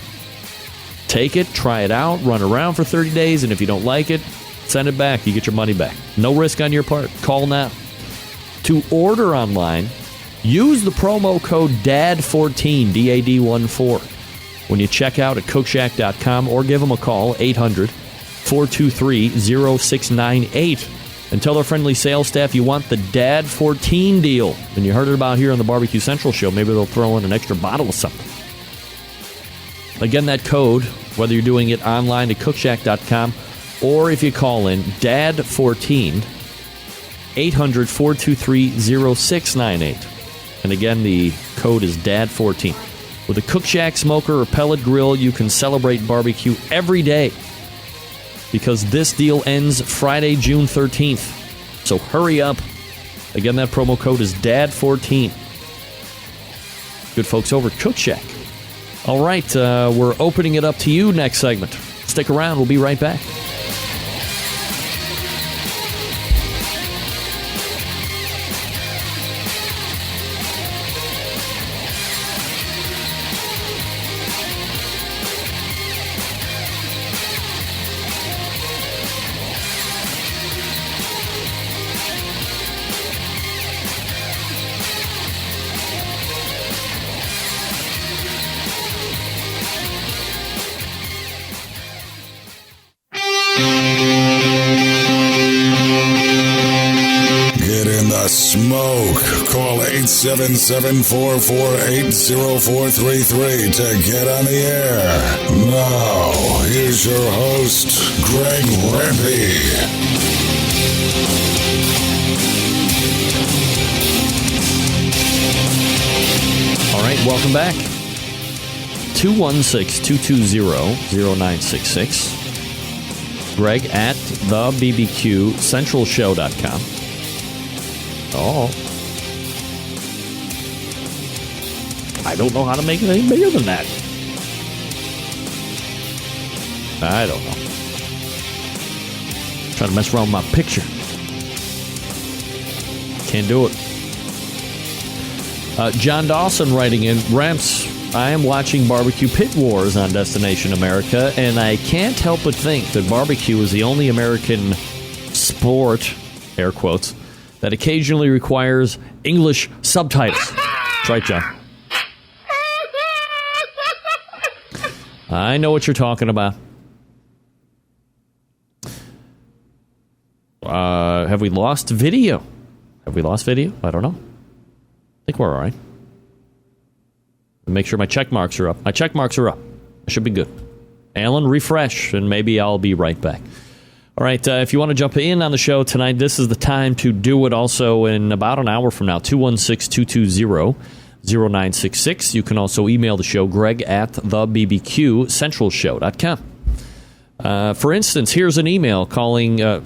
[SPEAKER 1] Take it, try it out, run around for 30 days, and if you don't like it, send it back. You get your money back. No risk on your part. Call now. To order online, use the promo code DAD14, DAD14, when you check out at Cookshack.com, or give them a call, 800-423-0698. And tell their friendly sales staff you want the Dad 14 deal. And you heard it about here on the Barbecue Central show. Maybe they'll throw in an extra bottle of something. Again, that code, whether you're doing it online at Cookshack.com or if you call in Dad 14, 800-423-0698. And again, the code is Dad 14. With a Cookshack smoker or pellet grill, you can celebrate barbecue every day, because this deal ends Friday, June 13th. So hurry up. Again, that promo code is DAD14. Good folks over at Cookshack. All right, we're opening it up to you next segment. Stick around. We'll be right back.
[SPEAKER 3] Smoke. Call 877-448-0433 to get on the air. Now, here's your host, Greg Rempe.
[SPEAKER 1] All right, welcome back. 216-220-0966. Greg at thebbqcentralshow.com. Oh. I don't know how to make it any bigger than that. I don't know. Trying to mess around with my picture. Can't do it. John Dawson writing in, Ramps, I am watching Barbecue Pit Wars on Destination America, and I can't help but think that barbecue is the only American sport, air quotes, that occasionally requires English subtitles. That's right, John. I know what you're talking about. Have we lost video? I don't know. I think we're all right. Make sure my check marks are up. My check marks are up. I should be good. Alan, refresh, and maybe I'll be right back. All right, if you want to jump in on the show tonight, this is the time to do it. Also, in about an hour from now, 216-220-0966. You can also email the show, Greg at thebbqcentralshow.com. For instance, here's an email calling in,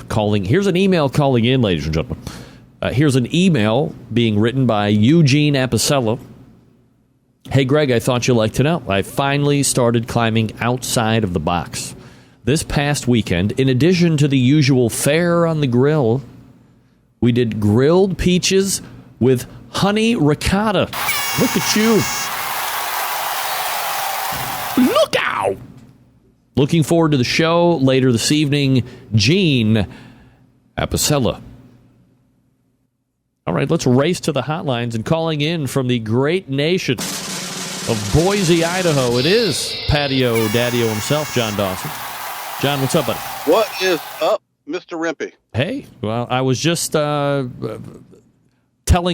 [SPEAKER 1] ladies and gentlemen. Here's an email being written by Eugene Apicella. Hey, Greg, I thought you'd like to know. I finally started climbing outside of the box. This past weekend, in addition to the usual fare on the grill, we did grilled peaches with honey ricotta. Look at you. Look out! Looking forward to the show later this evening. Gene Apicella. All right, let's race to the hotlines and calling in from the great nation of Boise, Idaho. It is Patio Daddy-O himself, John Dawson. John, what's up, buddy?
[SPEAKER 5] What is up, Mr. Rimpey?
[SPEAKER 1] Hey, well, I was just telling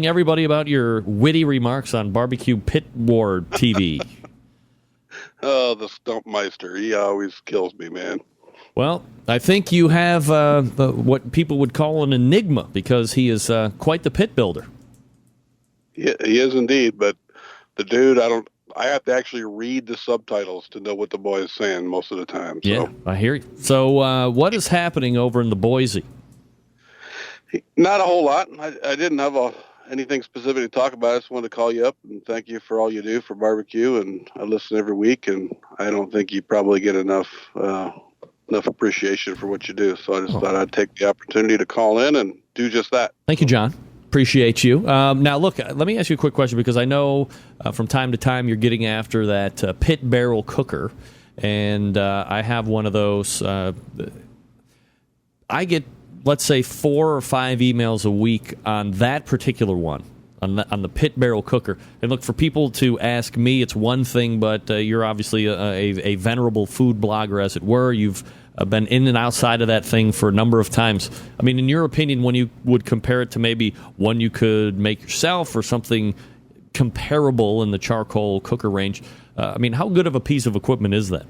[SPEAKER 1] everybody about your witty remarks on Barbecue Pit War TV.
[SPEAKER 5] Oh, the Stumpmeister. He always kills me, man.
[SPEAKER 1] Well, I think you have what people would call an enigma because he is quite the pit builder.
[SPEAKER 5] He is indeed, but the dude, I have to actually read the subtitles to know what the boy is saying most of the time. So.
[SPEAKER 1] Yeah, I hear you. So what is happening over in the Boise?
[SPEAKER 5] Not a whole lot. I didn't have anything specific to talk about. I just wanted to call you up and thank you for all you do for barbecue, and I listen every week, and I don't think you probably get enough appreciation for what you do. So I just thought I'd take the opportunity to call in and do just that.
[SPEAKER 1] Thank you, John. Appreciate you. Now, look, let me ask you a quick question because I know from time to time you're getting after that pit barrel cooker, and I have one of those. I get, let's say, 4 or 5 emails a week on that particular one, on the pit barrel cooker. And look, for people to ask me, it's one thing, but you're obviously a venerable food blogger, as it were. You've been in and outside of that thing for a number of times. I mean, in your opinion, when you would compare it to maybe one you could make yourself or something comparable in the charcoal cooker range, I mean, how good of a piece of equipment is that?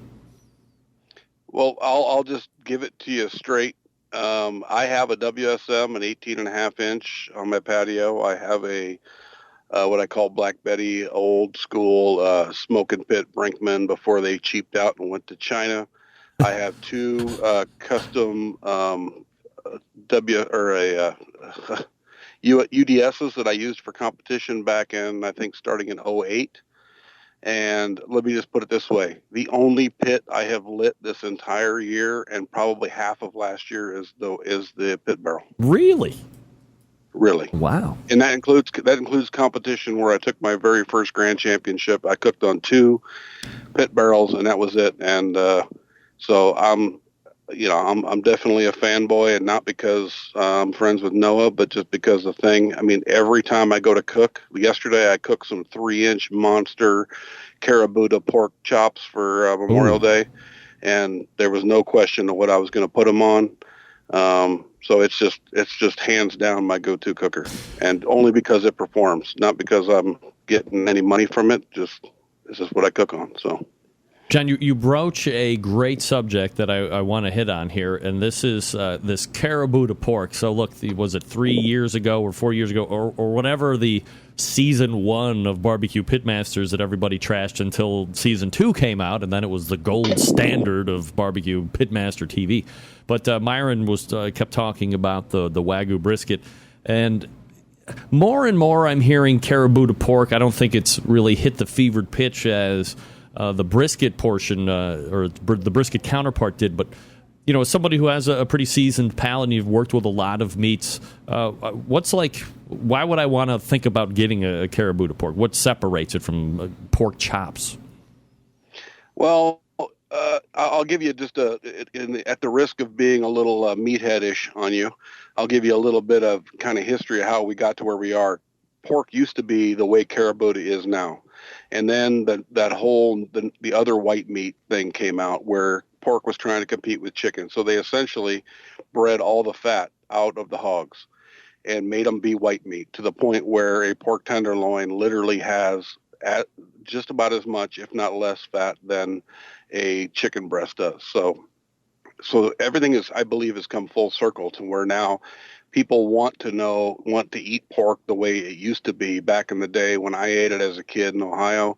[SPEAKER 5] Well, I'll just give it to you straight. I have a WSM, an 18.5 inch on my patio. I have a what I call Black Betty, old school smoking pit Brinkman before they cheaped out and went to China. I have 2 custom UDSs that I used for competition back in, I think, starting in 2008. And let me just put it this way. The only pit I have lit this entire year and probably half of last year is the pit barrel.
[SPEAKER 1] Really?
[SPEAKER 5] Really.
[SPEAKER 1] Wow.
[SPEAKER 5] And that includes competition where I took my very first grand championship. I cooked on 2 pit barrels and that was it. And so I'm definitely a fanboy, and not because I'm friends with Noah, but just because the thing. I mean, every time I go to cook, yesterday I cooked some 3-inch monster Carabuta pork chops for Memorial Day, and there was no question of what I was going to put them on. So it's just hands down my go-to cooker, and only because it performs, not because I'm getting any money from it. It's just what I cook on. So.
[SPEAKER 1] John, you broach a great subject that I want to hit on here, and this is this Carabuta pork. So, look, was it 3 years ago or 4 years ago or whatever the season 1 of Barbecue Pitmasters that everybody trashed until season 2 came out, and then it was the gold standard of Barbecue Pitmaster TV. But Myron kept talking about the Wagyu brisket, and more I'm hearing Carabuta pork. I don't think it's really hit the fevered pitch as the brisket portion or the brisket counterpart did, but as somebody who has a pretty seasoned palate and you've worked with a lot of meats, why would I want to think about getting a Carabuta pork? What separates it from pork chops?
[SPEAKER 5] Well, I'll give you just at the risk of being a little meathead-ish on you, I'll give you a little bit of kind of history of how we got to where we are. Pork used to be the way Carabuta is now. And then the other white meat thing came out where pork was trying to compete with chicken. So they essentially bred all the fat out of the hogs and made them be white meat, to the point where a pork tenderloin literally has just about as much, if not less, fat than a chicken breast does. So everything I believe has come full circle to where now people want to eat pork the way it used to be back in the day when I ate it as a kid in Ohio.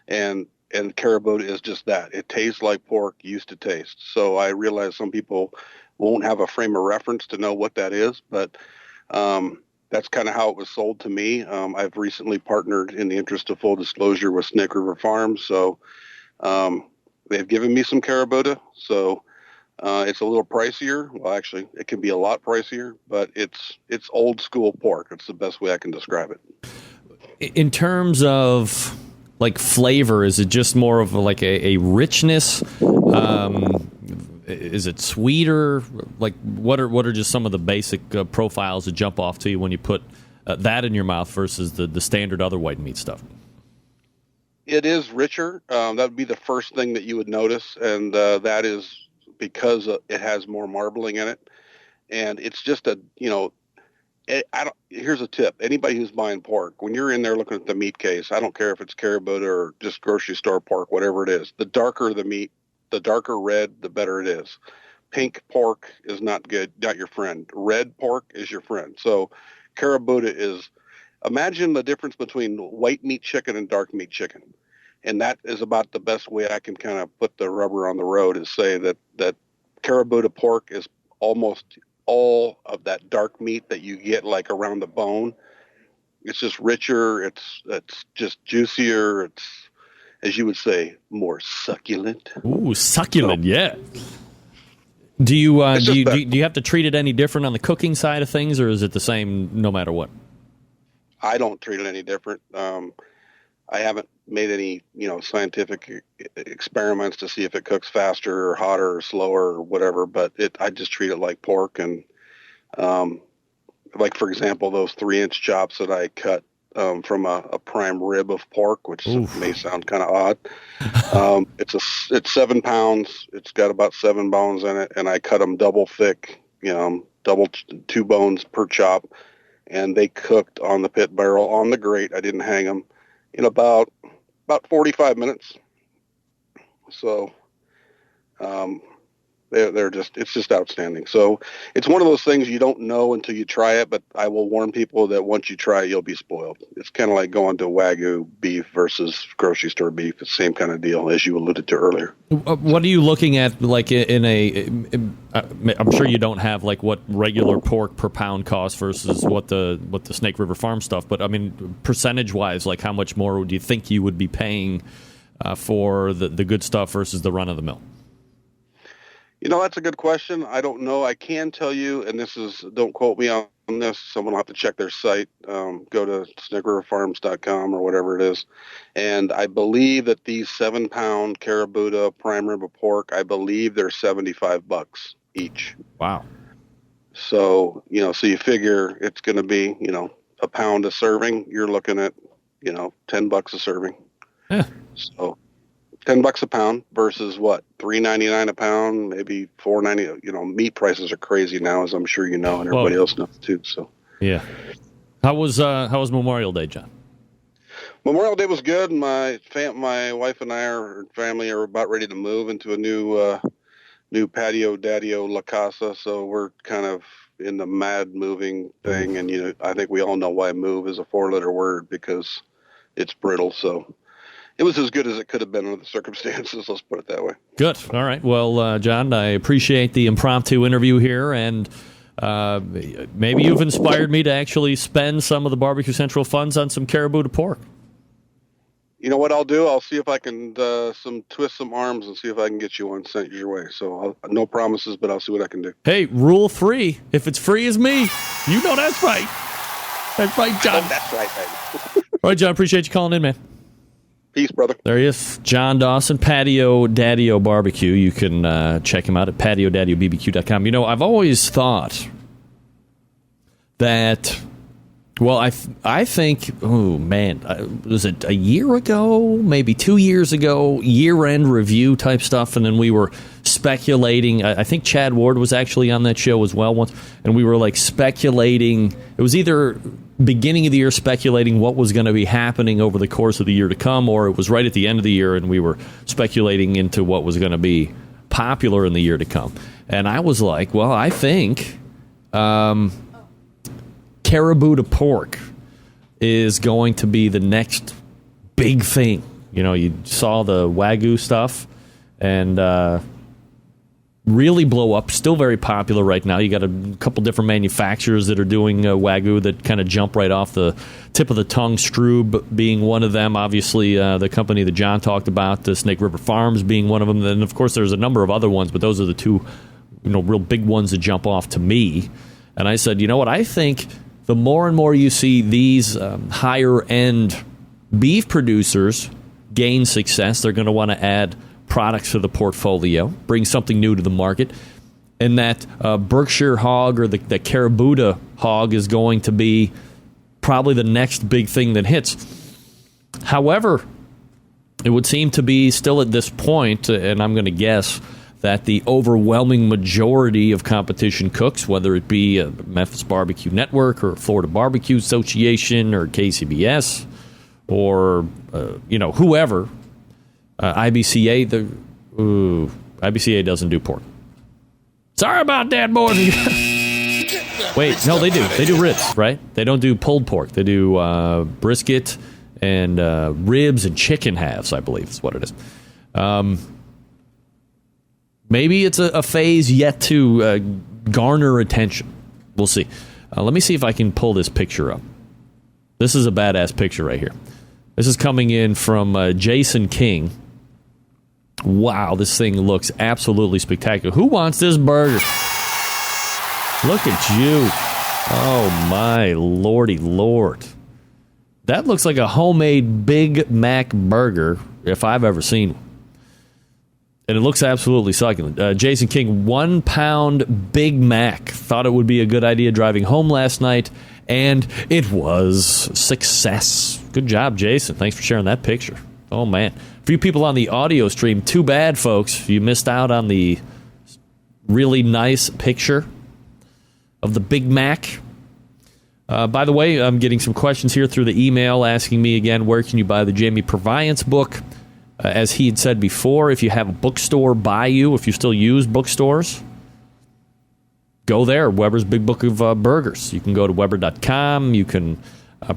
[SPEAKER 5] And Carabuta is just that. It tastes like pork used to taste. So I realize some people won't have a frame of reference to know what that is, but that's kind of how it was sold to me. I've recently partnered, in the interest of full disclosure, with Snake River Farms. So they've given me some Carabuta. So it's a little pricier. Well, actually, it can be a lot pricier, but it's old school pork. It's the best way I can describe it.
[SPEAKER 1] In terms of flavor, is it just more of a richness? Is it sweeter? What are just some of the basic profiles that jump off to you when you put that in your mouth versus the standard other white meat stuff?
[SPEAKER 5] It is richer. That would be the first thing that you would notice, and that is because it has more marbling in it. And it's just here's a tip. Anybody who's buying pork, when you're in there looking at the meat case, I don't care if it's caribou or just grocery store pork, whatever it is, the darker the meat, the darker red, the better it is. Pink pork is not good, not your friend. Red pork is your friend. So caribou is, imagine the difference between white meat chicken and dark meat chicken. And that is about the best way I can kind of put the rubber on the road, is say that caribou pork is almost all of that dark meat that you get like around the bone. It's just richer. It's just juicier. It's, as you would say, more succulent.
[SPEAKER 1] Ooh, succulent, yeah. Do you have to treat it any different on the cooking side of things, or is it the same no matter what?
[SPEAKER 5] I don't treat it any different. I haven't made any, scientific experiments to see if it cooks faster or hotter or slower or whatever, but I just treat it like pork. And like, for example, those 3-inch chops that I cut from a prime rib of pork, which may sound kind of odd. It's 7 pounds. It's got about 7 bones in it, and I cut them double thick, double 2 bones per chop, and they cooked on the pit barrel on the grate. I didn't hang them in about 45 minutes. So it's just outstanding. So it's one of those things you don't know until you try it, but I will warn people that once you try it, you'll be spoiled. It's kind of like going to Wagyu beef versus grocery store beef. It's the same kind of deal, as you alluded to earlier.
[SPEAKER 1] What are you looking at, like I'm sure you don't have like what regular pork per pound costs versus what the Snake River Farm stuff, but I mean, percentage-wise, like how much more would you think you would be paying for the good stuff versus the run-of-the-mill?
[SPEAKER 5] That's a good question. I don't know. I can tell you, and don't quote me on this, someone will have to check their site. Go to snakeriverfarms.com or whatever it is. And I believe that these 7-pound caribou prime rib of pork, I believe they're $75 each.
[SPEAKER 1] Wow.
[SPEAKER 5] So, so you figure it's going to be, a pound a serving. You're looking at, $10 a serving.
[SPEAKER 1] Yeah.
[SPEAKER 5] So $10 a pound versus what, $3.99 a pound, maybe $4.90. Meat prices are crazy now, as I'm sure you know, and everybody else knows too. So
[SPEAKER 1] yeah. How was Memorial Day, John?
[SPEAKER 5] Memorial Day was good. My wife and our family are about ready to move into a new patio daddio La Casa, so we're kind of in the mad moving thing. And I think we all know why move is a 4-letter word, because it's brittle. So it was as good as it could have been under the circumstances. Let's put it that way.
[SPEAKER 1] Good. All right. Well, John, I appreciate the impromptu interview here, and maybe you've inspired me to actually spend some of the Barbecue Central funds on some caribou pork.
[SPEAKER 5] You know what I'll do? I'll see if I can twist some arms and see if I can get you one sent your way. So no promises, but I'll see what I can do.
[SPEAKER 1] Hey, rule 3: if it's free as me, you know that's right. That's right, John.
[SPEAKER 5] That's right, baby.
[SPEAKER 1] All right, John. Appreciate you calling in, man.
[SPEAKER 5] Peace, brother.
[SPEAKER 1] There he is, John Dawson, Patio Daddio Barbecue. You can check him out at patiodaddiobbq.com. I've always thought that, well, I think, oh, man, was it a year ago, maybe 2 years ago, year-end review type stuff, and then we were speculating. I think Chad Ward was actually on that show as well once, and we were like speculating. It was either beginning of the year speculating what was going to be happening over the course of the year to come, or it was right at the end of the year and we were speculating into what was going to be popular in the year to come. And I was like, well, I think caribou to pork is going to be the next big thing. You saw the Wagyu stuff and really blow up. Still very popular right now. You got a couple different manufacturers that are doing Wagyu that kind of jump right off the tip of the tongue. Strub being one of them. Obviously, the company that John talked about, the Snake River Farms being one of them. Then, of course, there's a number of other ones, but those are the two, real big ones that jump off to me. And I said, you know what? I think the more and more you see these higher-end beef producers gain success, they're going to want to add products to the portfolio, bring something new to the market, and that Berkshire hog or the Caribou hog is going to be probably the next big thing that hits. However, it would seem to be still at this point, and I'm going to guess that the overwhelming majority of competition cooks, whether it be a Memphis Barbecue Network or Florida Barbecue Association or KCBS or whoever, IBCA, IBCA doesn't do pork. Sorry about that, boys. Wait, no, they do. They do ribs, right? They don't do pulled pork. They do brisket and ribs and chicken halves, I believe is what it is. Maybe it's a phase yet to garner attention. We'll see. Let me see if I can pull this picture up. This is a badass picture right here. This is coming in from Jason King. Wow, this thing looks absolutely spectacular. Who wants this burger? Look at you. Oh, my lordy lord. That looks like a homemade Big Mac burger, if I've ever seen one. And it looks absolutely succulent. Jason King, 1 pound Big Mac. Thought it would be a good idea driving home last night, and it was success. Good job, Jason. Thanks for sharing that picture. Oh, man. For you people on the audio stream, too bad, folks. You missed out on the really nice picture of the Big Mac. By the way, I'm getting some questions here through the email asking me again, where can you buy the Jamie Purviance book? As he had said before, if you have a bookstore by you, if you still use bookstores, go there. Weber's Big Book of Burgers. You can go to Weber.com. You can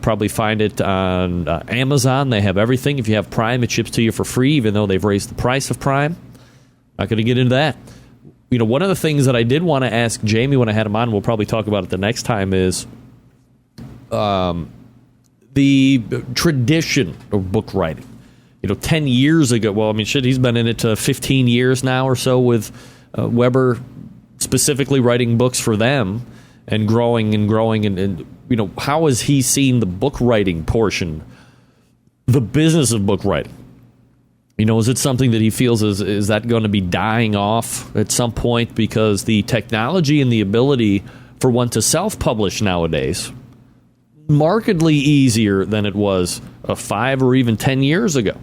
[SPEAKER 1] probably find it on Amazon. They have everything. If you have Prime, it ships to you for free, even though they've raised the price of Prime. Not going to get into that. You know, one of the things that I did want to ask Jamie when I had him on, we'll probably talk about it the next time, is the tradition of book writing. 10 years ago, well, I mean, he's been in it 15 years now or so with Weber specifically writing books for them and growing. And how has he seen the book writing portion, the business of book writing? Is it something that he feels is that going to be dying off at some point because the technology and the ability for one to self-publish nowadays markedly easier than it was 5 or even 10 years ago?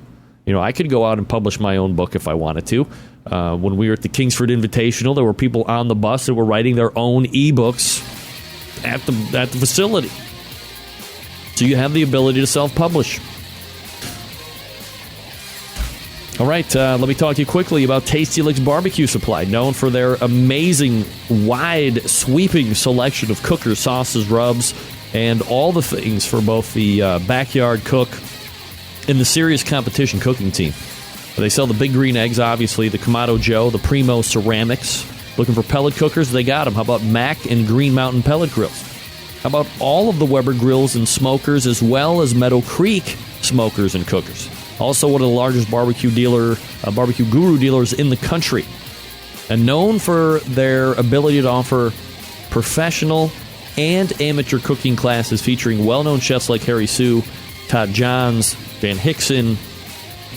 [SPEAKER 1] I could go out and publish my own book if I wanted to. When we were at the Kingsford Invitational, there were people on the bus that were writing their own ebooks at the facility. So you have the ability to self-publish. All right, let me talk to you quickly about Tasty Licks Barbecue Supply, known for their amazing, wide, sweeping selection of cookers, sauces, rubs, and all the things for both the backyard cook and the serious competition cooking team. They sell the Big Green Eggs, obviously, the Kamado Joe, the Primo Ceramics. Looking for pellet cookers? They got them. How about Mac and Green Mountain pellet grills? How about all of the Weber grills and smokers, as well as Meadow Creek smokers and cookers? Also one of the largest barbecue guru dealers in the country. And known for their ability to offer professional and amateur cooking classes featuring well-known chefs like Harry Sue, Todd Johns, Van Hickson,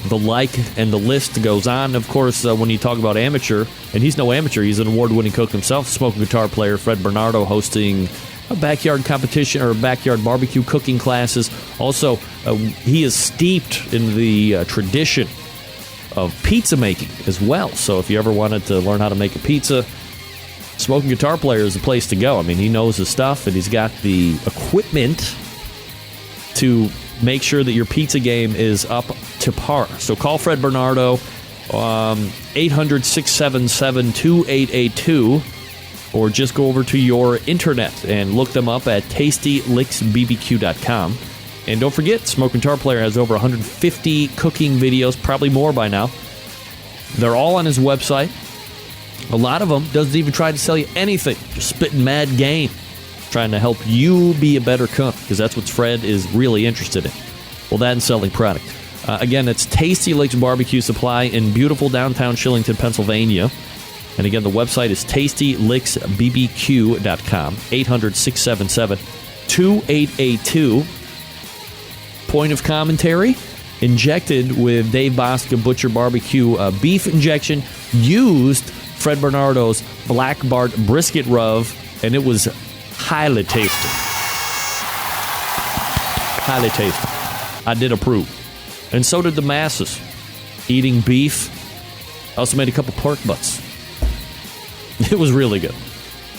[SPEAKER 1] the like, and the list goes on. Of course, when you talk about amateur, and he's no amateur, he's an award-winning cook himself, smoking guitar player Fred Bernardo hosting a backyard competition or backyard barbecue cooking classes. Also, he is steeped in the tradition of pizza making as well. So if you ever wanted to learn how to make a pizza, Smoking Guitar Player is the place to go. I mean, he knows his stuff, and he's got the equipment to make sure that your pizza game is up to par. So call Fred Bernardo, 800-677-2882, or just go over to your internet and look them up at tastylicksbbq.com. And don't forget, Smoking Guitar Player has over 150 cooking videos, probably more by now. They're all on his website. A lot of them doesn't even try to sell you anything, just spitting mad game, trying to help you be a better cook, because that's what Fred is really interested in. Well, that and selling product. Again, it's Tasty Licks Barbecue Supply in beautiful downtown Shillington, Pennsylvania. And again, the website is tastylicksbbq.com, 800-677-2882. Point of commentary, injected with Dave Bosca Butcher Barbecue beef injection, used Fred Bernardo's Black Bart brisket rub, and it was highly tasty. highly tasty. I did approve. And so did the masses. Eating beef. I also made a couple pork butts. It was really good.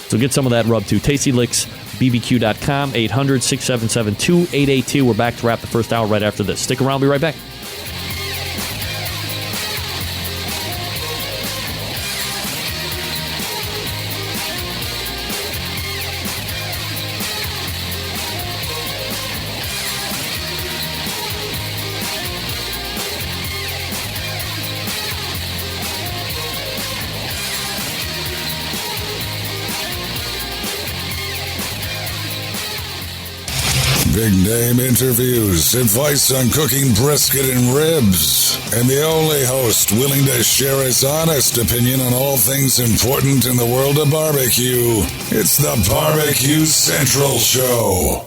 [SPEAKER 1] So get some of that rub too. Tasty Licks, BBQ.com, 800-677-2882. We're back to wrap the first hour right after this. Stick around, I'll be right back.
[SPEAKER 3] Big name interviews, advice on cooking brisket and ribs, and the only host willing to share his honest opinion on all things important in the world of barbecue. It's the Barbecue Central Show.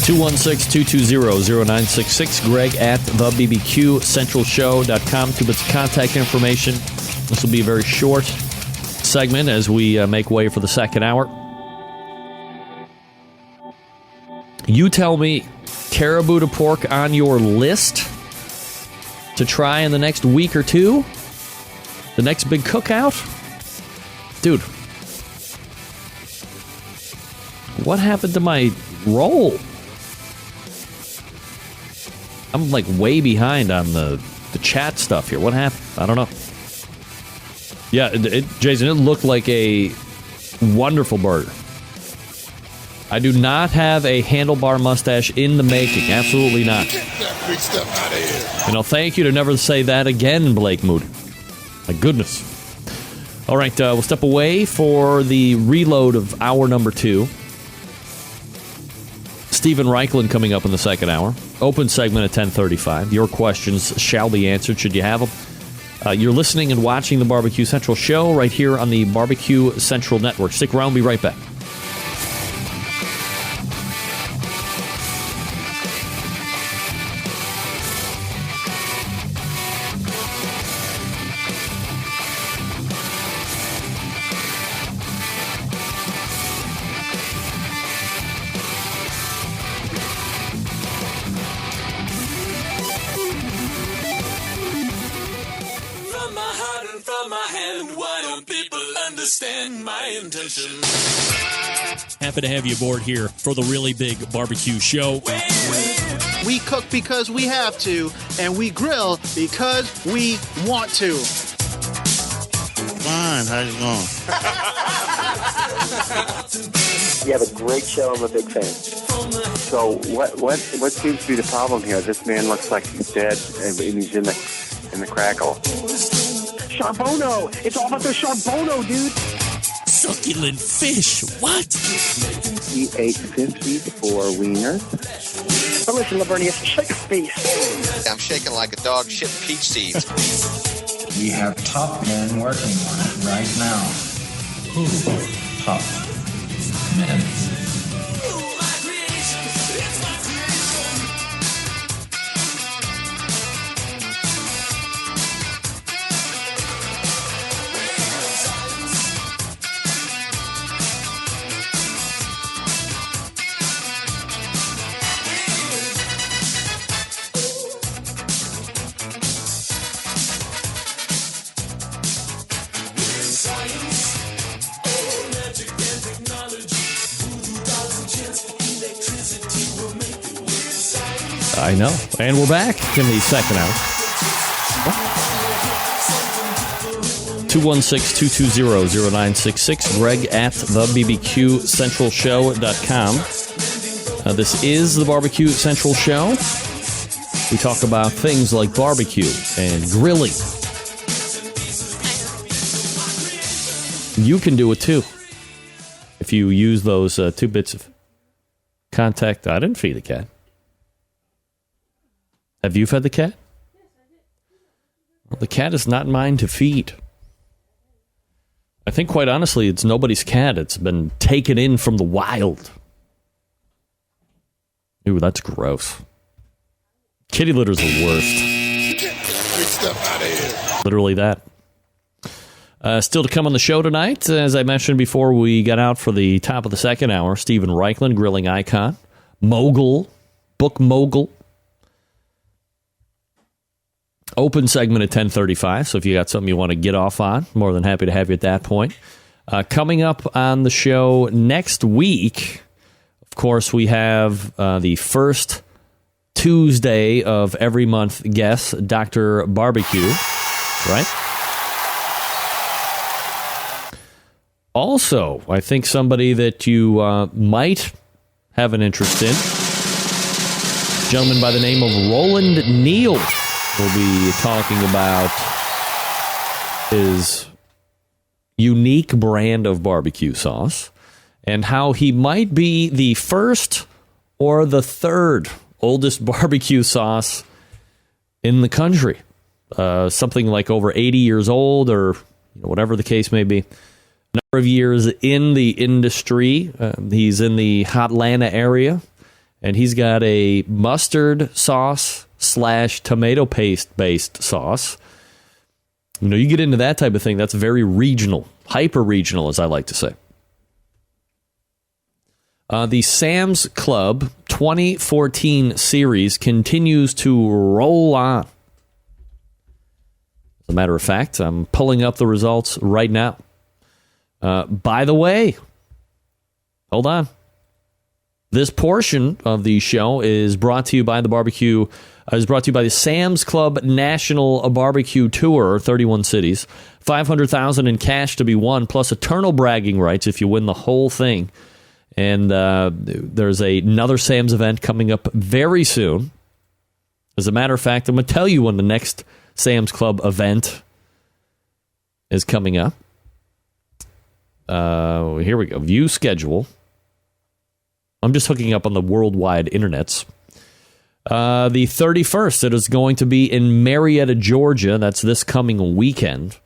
[SPEAKER 1] (216-220-0966). Greg at thebbqcentralshow.com. 2 bits of contact information. This will be a very short segment as we make way for the second hour. You tell me, caribou to pork on your list to try in the next week or two? The next big cookout? Dude, what happened to my roll? I'm like way behind on the chat stuff here. What happened? I don't know. Yeah, Jason, it looked like a wonderful burger. I do not have a handlebar mustache in the making. Absolutely not.
[SPEAKER 3] Get that big stuff out of here.
[SPEAKER 1] And I'll thank you to never say that again, Blake Moody. My goodness. All right, we'll step away for the reload of hour number 2. Stephen Raichlen coming up in the second hour. Open segment at 10:35. Your questions shall be answered should you have them. You're listening and watching the Barbecue Central show right here on the Barbecue Central Network. Stick around. We'll be right back.
[SPEAKER 6] Happy to have you aboard here for the really big barbecue show.
[SPEAKER 7] We cook because we have to, and we grill because we want to.
[SPEAKER 8] Fine, how's it going?
[SPEAKER 9] You have a great show. I'm a big fan. So what seems to be the problem here? This man looks like he's dead, and he's in the crackle.
[SPEAKER 10] Charbono! It's all about the charbono, dude!
[SPEAKER 6] Succulent fish. What?
[SPEAKER 9] He ate 54 wieners.
[SPEAKER 10] But listen, Lavernius, shut your face.
[SPEAKER 11] I'm shaking like a dog shit peach seeds.
[SPEAKER 12] We have top men working on it right now. Who? Top men.
[SPEAKER 1] I know. And we're back in the second hour. 216-220-0966. Greg at thebbqcentralshow.com. This is the Barbecue Central Show. We talk about things like barbecue and grilling. You can do it too. If you use those 2 bits of contact. I didn't feed the cat. Have you fed the cat? Well, the cat is not mine to feed. I think, quite honestly, it's nobody's cat. It's been taken in from the wild. Ooh, that's gross. Kitty litter's the worst.
[SPEAKER 3] Get that big stuff out of here.
[SPEAKER 1] Literally that. Still to come on the show tonight, as I mentioned before we got out for the top of the second hour, Stephen Raichlen, grilling icon, mogul, book mogul. Open segment at 10:35, so if you got something you want to get off on, more than happy to have you at that point. Coming up on the show next week, of course, we have the first Tuesday of every month guest, Dr. Barbecue, right? Also, I think somebody that you might have an interest in, a gentleman by the name of Roland Neal, will be talking about his unique brand of barbecue sauce and how he might be the first or the third oldest barbecue sauce in the country. Something like over 80 years old, or whatever the case may be. Number of years in the industry. He's in the Hotlanta area, and he's got a mustard sauce / tomato paste based sauce. You get into that type of thing, that's very regional, hyper regional, as I like to say. The Sam's Club 2014 series continues to roll on. As a matter of fact, I'm pulling up the results right now. By the way, hold on. This portion of the show is brought to you by the Sam's Club National Barbecue Tour, 31 cities, $500,000 in cash to be won, plus eternal bragging rights if you win the whole thing. And there's another Sam's event coming up very soon. As a matter of fact, I'm going to tell you when the next Sam's Club event is coming up. Here we go. View schedule. I'm just hooking up on the worldwide internets. The 31st, it is going to be in Marietta, Georgia. That's this coming weekend.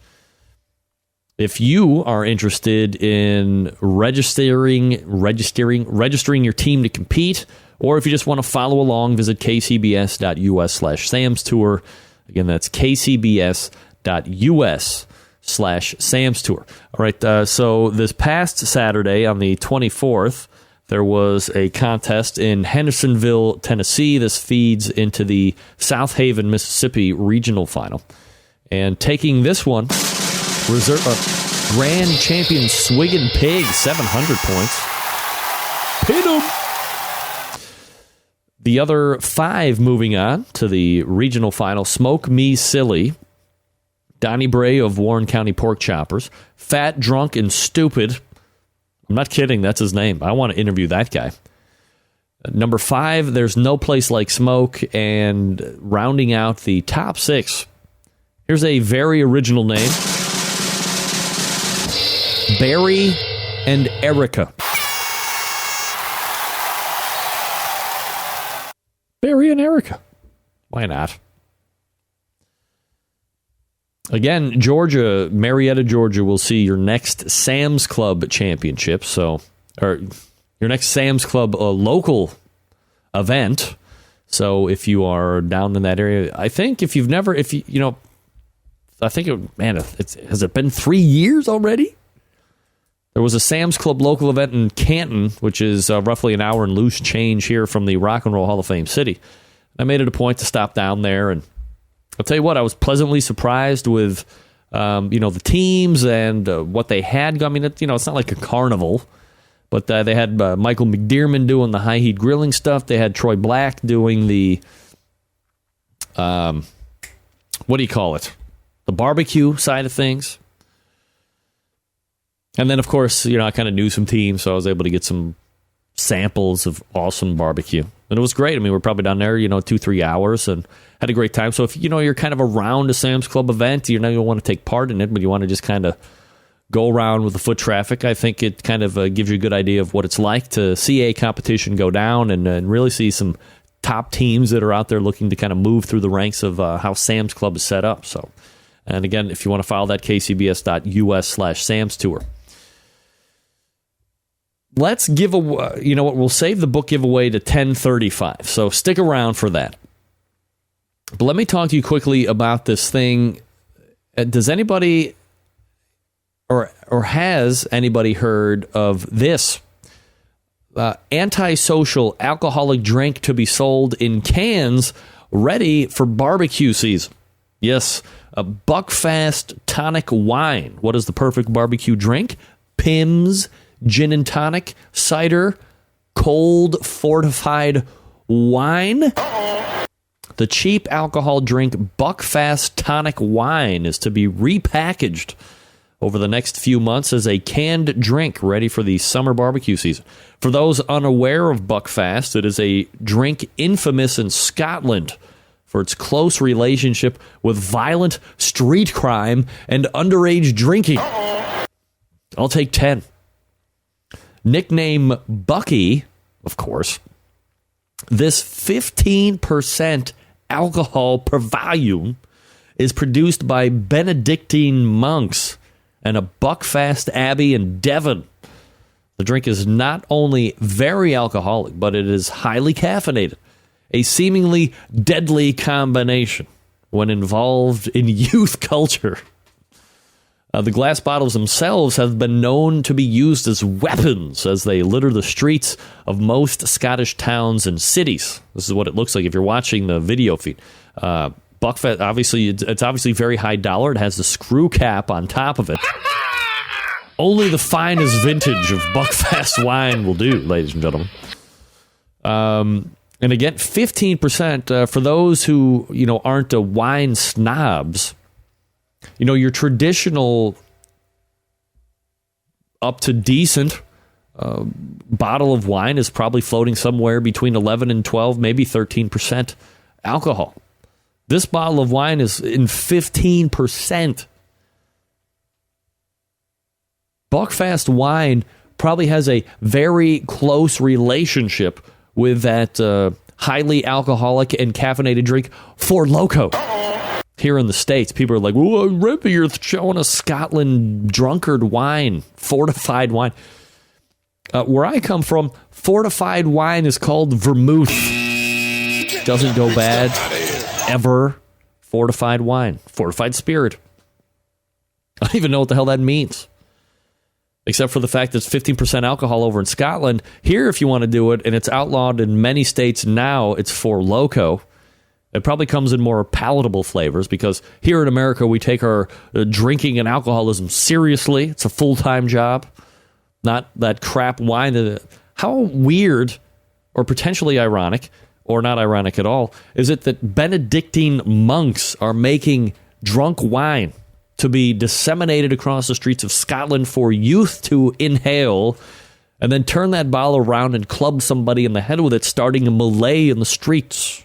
[SPEAKER 1] If you are interested in registering your team to compete, or if you just want to follow along, visit kcbs.us/Sam's Tour. Again, that's kcbs.us/Sam's Tour. All right, so this past Saturday on the 24th, there was a contest in Hendersonville, Tennessee. This feeds into the South Haven, Mississippi regional final. And taking this one, grand champion Swiggin' Pig, 700 points. Pin 'em! The other 5 moving on to the regional final, Smoke Me Silly, Donnie Bray of Warren County Pork Choppers, Fat, Drunk, and Stupid. I'm not kidding, that's his name. I want to interview that guy. Number 5, There's No Place Like Smoke, and rounding out the top 6, here's a very original name. Barry and Erica. Barry and Erica. Why not? Again, Georgia, Marietta, Georgia will see your next Sam's Club championship. Or your next Sam's Club local event. So if you are down in that area, I think has it been 3 years already? There was a Sam's Club local event in Canton, which is roughly an hour and loose change here from the Rock and Roll Hall of Fame city. I made it a point to stop down there, and I'll tell you what, I was pleasantly surprised with, the teams and what they had. I mean, it's not like a carnival, but they had Michael McDearman doing the high heat grilling stuff. They had Troy Black doing the, what do you call it? The barbecue side of things. And then, of course, I kind of knew some teams, so I was able to get some samples of awesome barbecue. And it was great. I mean, we're probably down there, 2-3 hours and had a great time. So if, you're kind of around a Sam's Club event, you're not going to want to take part in it, but you want to just kind of go around with the foot traffic. I think it kind of gives you a good idea of what it's like to see a competition go down and really see some top teams that are out there looking to kind of move through the ranks of how Sam's Club is set up. So, and again, if you want to follow that, kcbs.us/Sam's Tour. Let's give away, we'll save the book giveaway to 10:35, so stick around for that. But let me talk to you quickly about this thing. Does anybody Or has anybody heard of this? Antisocial alcoholic drink to be sold in cans, ready for barbecue season. Yes, a Buckfast tonic wine. What is the perfect barbecue drink? Pimm's, gin and tonic, cider, cold fortified wine. The cheap alcohol drink Buckfast tonic wine is to be repackaged over the next few months as a canned drink ready for the summer barbecue season. For those unaware of Buckfast, it is a drink infamous in Scotland for its close relationship with violent street crime and underage drinking. I'll take 10. Nickname Bucky, of course. This 15% alcohol per volume is produced by Benedictine monks and a Buckfast Abbey in Devon. The drink is not only very alcoholic, but it is highly caffeinated, a seemingly deadly combination when involved in youth culture. The glass bottles themselves have been known to be used as weapons as they litter the streets of most Scottish towns and cities. This is what it looks like if you're watching the video feed. Buckfast, obviously, it's obviously very high dollar. It has the screw cap on top of it. Only the finest vintage of Buckfast wine will do, ladies and gentlemen. And again, 15% for those who aren't wine snobs. Your traditional up to decent bottle of wine is probably floating somewhere between 11 and 12, maybe 13% alcohol. This bottle of wine is in 15%. Buckfast wine probably has a very close relationship with that highly alcoholic and caffeinated drink, Four Loko. Here in the States, people are like, "Well, Rippy, you're showing us Scotland drunkard wine, fortified wine." Where I come from, fortified wine is called vermouth. Doesn't go bad ever. Fortified wine, fortified spirit. I don't even know what the hell that means. Except for the fact that it's 15% alcohol over in Scotland. Here, if you want to do it, and it's outlawed in many states now, it's Four Loko. It probably comes in more palatable flavors because here in America, we take our drinking and alcoholism seriously. It's a full-time job, not that crap wine. How weird, or potentially ironic, or not ironic at all, is it that Benedictine monks are making drunk wine to be disseminated across the streets of Scotland for youth to inhale, and then turn that bottle around and club somebody in the head with it, starting a melee in the streets?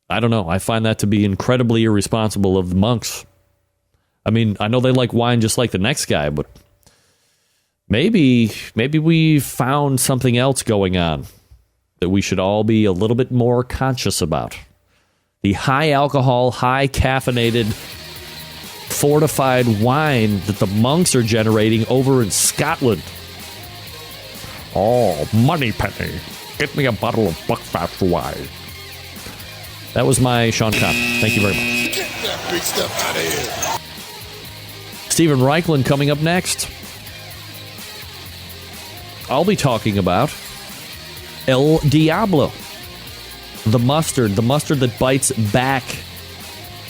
[SPEAKER 1] I don't know. I find that to be incredibly irresponsible of the monks. I mean, I know they like wine just like the next guy, but maybe we found something else going on that we should all be a little bit more conscious about. The high alcohol, high caffeinated, fortified wine that the monks are generating over in Scotland. Oh, money penny. Get me a bottle of Buckfast wine. That was my Sean Cobb. Thank you very much.
[SPEAKER 3] Get that big stuff out of here.
[SPEAKER 1] Stephen Raichlen coming up next. I'll be talking about El Diablo. The mustard that bites back.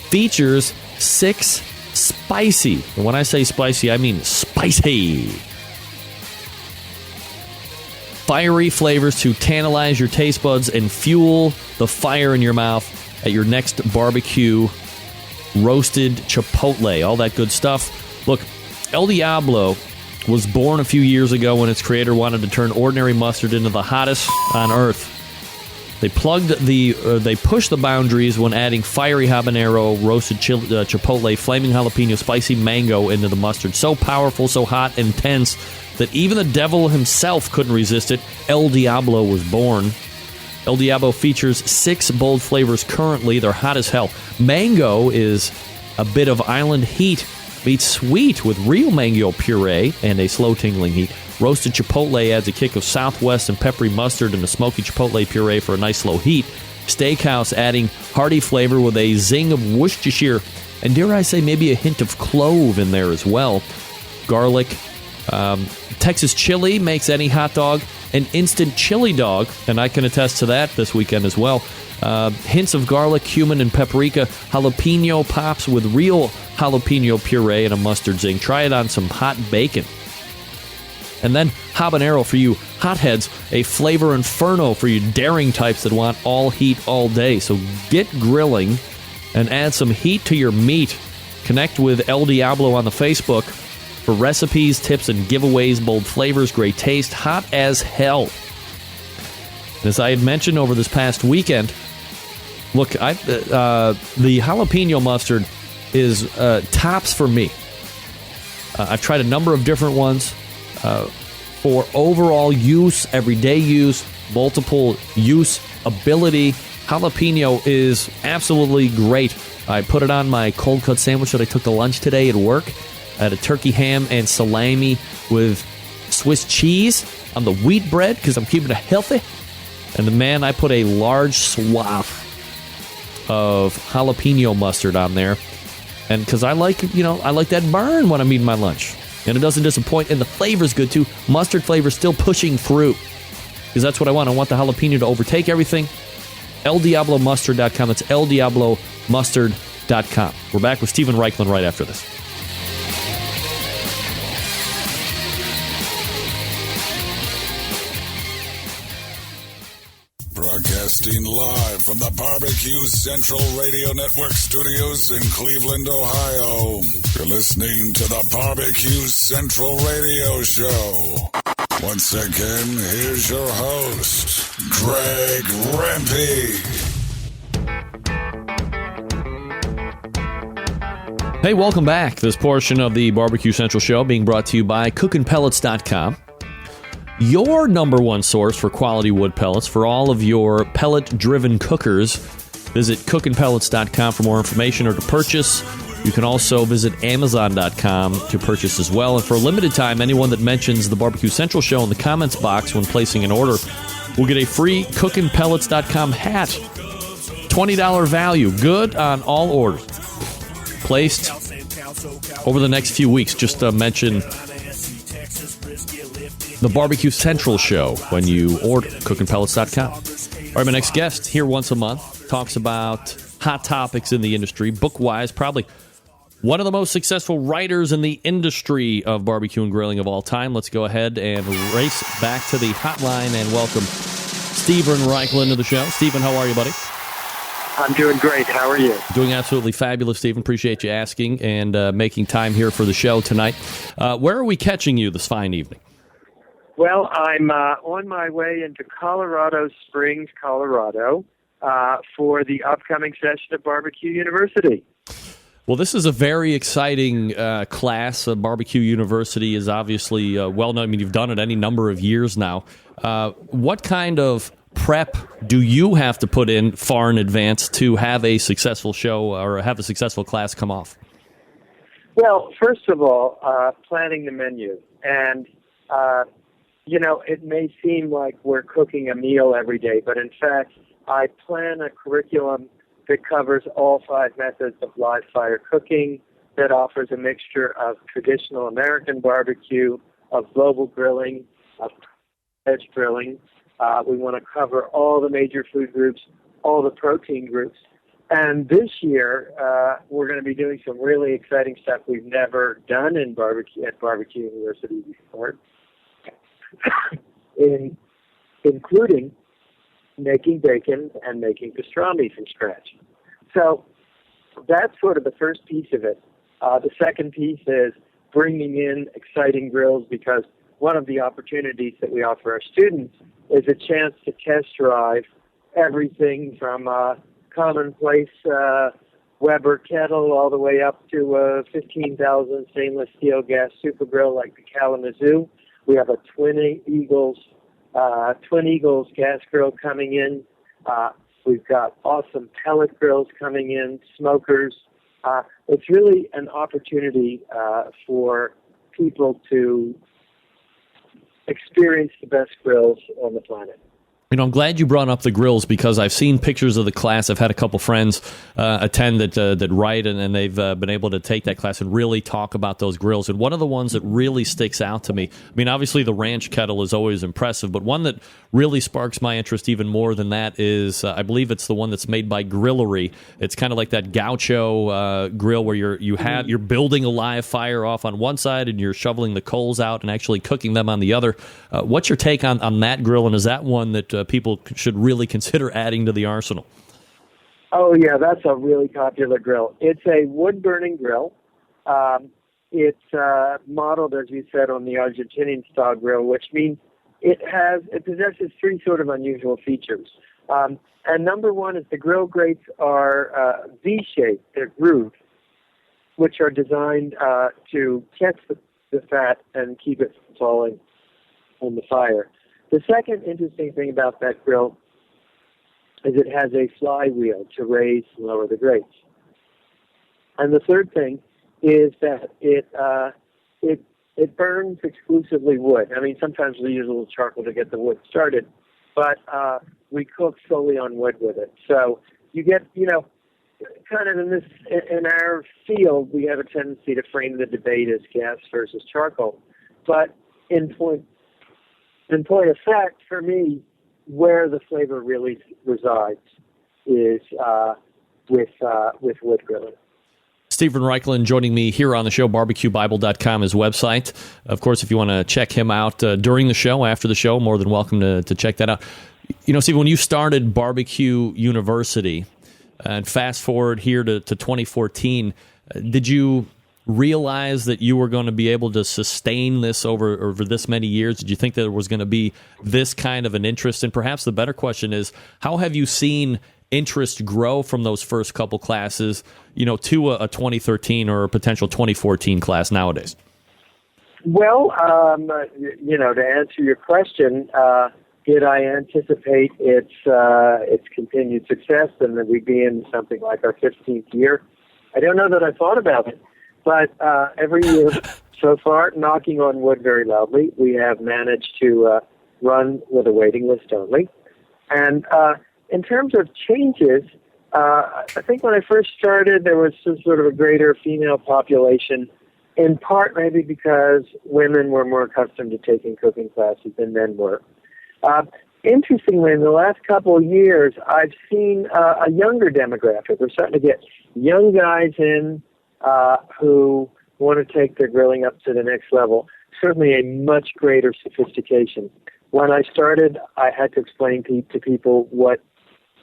[SPEAKER 1] Features 6 spicy. And when I say spicy, I mean spicy. Fiery flavors to tantalize your taste buds and fuel the fire in your mouth at your next barbecue. Roasted chipotle, all that good stuff. Look, El Diablo was born a few years ago when its creator wanted to turn ordinary mustard into the hottest on earth. They pushed the boundaries when adding fiery habanero, roasted chipotle, flaming jalapeno, spicy mango into the mustard. So powerful, so hot, intense that even the devil himself couldn't resist it. El Diablo was born. El Diablo features 6 bold flavors currently. They're hot as hell. Mango is a bit of island heat meets sweet with real mango puree and a slow tingling heat. Roasted chipotle adds a kick of Southwest and peppery mustard and a smoky chipotle puree for a nice slow heat. Steakhouse adding hearty flavor with a zing of Worcestershire and dare I say maybe a hint of clove in there as well. Garlic. Texas chili makes any hot dog an instant chili dog, and I can attest to that this weekend as well. Hints of garlic, cumin, and paprika. Jalapeno pops with real jalapeno puree and a mustard zing. Try it on some hot bacon. And then habanero for you hotheads, a flavor inferno for you daring types that want all heat all day. So get grilling and add some heat to your meat. Connect with El Diablo on the Facebook for recipes, tips, and giveaways, bold flavors, great taste, hot as hell. As I had mentioned over this past weekend, look, the jalapeno mustard is tops for me. I've tried a number of different ones for overall use, everyday use, multiple use ability. Jalapeno is absolutely great. I put it on my cold cut sandwich that I took to lunch today at work. I had a turkey ham and salami with Swiss cheese on the wheat bread because I'm keeping it healthy. And man, I put a large swath of jalapeno mustard on there. And because I like that burn when I'm eating my lunch. And it doesn't disappoint. And the flavor's good too. Mustard flavor's still pushing through. Because that's what I want. I want the jalapeno to overtake everything. ElDiabloMustard.com. That's ElDiabloMustard.com. We're back with Stephen Raichlen right after this.
[SPEAKER 3] Broadcasting live from the Barbecue Central Radio Network studios in Cleveland, Ohio. You're listening to the Barbecue Central Radio Show. Once again, here's your host, Greg Rempe.
[SPEAKER 1] Hey, welcome back. This portion of the Barbecue Central Show being brought to you by CookinPellets.com. Your number one source for quality wood pellets for all of your pellet-driven cookers. Visit CookinPellets.com for more information or to purchase. You can also visit Amazon.com to purchase as well. And for a limited time, anyone that mentions the Barbecue Central Show in the comments box when placing an order will get a free CookinPellets.com hat. $20 value. Good on all orders placed over the next few weeks. Just mention the Barbecue Central Show when you order CookinPellets.com. All right, my next guest here once a month talks about hot topics in the industry, book-wise, probably one of the most successful writers in the industry of barbecue and grilling of all time. Let's go ahead and race back to the hotline and welcome Stephen Raichlen to the show. Stephen, how are you, buddy?
[SPEAKER 10] I'm doing great. How are you?
[SPEAKER 1] Doing absolutely fabulous, Stephen. Appreciate you asking and making time here for the show tonight. Where are we catching you this fine evening?
[SPEAKER 10] Well, I'm on my way into Colorado Springs, Colorado, for the upcoming session at Barbecue University.
[SPEAKER 1] Well, this is a very exciting class. Barbecue University is obviously well known. I mean, you've done it any number of years now. What kind of prep do you have to put in far in advance to have a successful show or have a successful class come off?
[SPEAKER 10] Well, first of all, planning the menu. And, it may seem like we're cooking a meal every day, but in fact, I plan a curriculum that covers all 5 methods of live fire cooking, that offers a mixture of traditional American barbecue, of global grilling, of edge grilling. We want to cover all the major food groups, all the protein groups. And this year, we're going to be doing some really exciting stuff we've never done at Barbecue University before, including making bacon and making pastrami from scratch. So that's sort of the first piece of it. The second piece is bringing in exciting grills, because one of the opportunities that we offer our students is a chance to test drive everything from a commonplace Weber kettle all the way up to a 15,000 stainless steel gas super grill like the Kalamazoo. We have a Twin Eagles gas grill coming in. We've got awesome pellet grills coming in, smokers. It's really an opportunity for people to experience the best grills on the planet.
[SPEAKER 1] I'm glad you brought up the grills because I've seen pictures of the class. I've had a couple friends attend that write, and they've been able to take that class and really talk about those grills. And one of the ones that really sticks out to me, obviously the ranch kettle is always impressive, but one that really sparks my interest even more than that is, I believe it's the one that's made by Grillery. It's kind of like that gaucho grill where you're building a live fire off on one side and you're shoveling the coals out and actually cooking them on the other. What's your take on that grill, and is that one that people should really consider adding to the arsenal?
[SPEAKER 10] Oh, yeah, that's a really popular grill. It's a wood-burning grill. It's modeled, as you said, on the Argentinian-style grill, which means it possesses three sort of unusual features. And number one is the grill grates are V-shaped. They're grooved, which are designed to catch the fat and keep it from falling on the fire. The second interesting thing about that grill is it has a flywheel to raise and lower the grates. And the third thing is that it burns exclusively wood. Sometimes we use a little charcoal to get the wood started, but we cook solely on wood with it. So you get, kind of in our field, we have a tendency to frame the debate as gas versus charcoal. But in point of fact, for me, where the flavor really resides is with wood grilling.
[SPEAKER 1] Stephen Raichlen joining me here on the show, barbecuebible.com, his website. Of course, if you want to check him out during the show, after the show, more than welcome to check that out. Stephen, when you started Barbecue University, and fast forward here to 2014, did you realize that you were going to be able to sustain this over this many years? Did you think that there was going to be this kind of an interest? And perhaps the better question is, how have you seen interest grow from those first couple classes, to a 2013 or a potential 2014 class nowadays?
[SPEAKER 10] Well, to answer your question, did I anticipate its continued success and that we'd be in something like our 15th year? I don't know that I thought about it. But every year so far, knocking on wood very loudly, we have managed to run with a waiting list only. And in terms of changes, I think when I first started, there was some sort of a greater female population, in part maybe because women were more accustomed to taking cooking classes than men were. Interestingly, in the last couple of years, I've seen a younger demographic. We're starting to get young guys in who want to take their grilling up to the next level, certainly a much greater sophistication. When I started, I had to explain to people what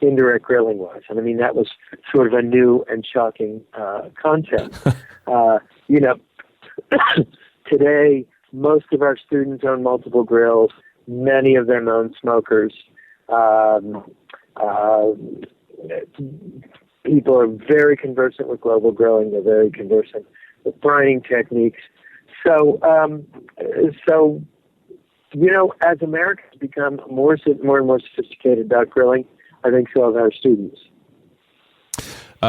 [SPEAKER 10] indirect grilling was. That was sort of a new and shocking concept. Today, most of our students own multiple grills. Many of them own smokers. People are very conversant with global grilling. They're very conversant with brining techniques. So as Americans become more and more sophisticated about grilling, I think so have our students.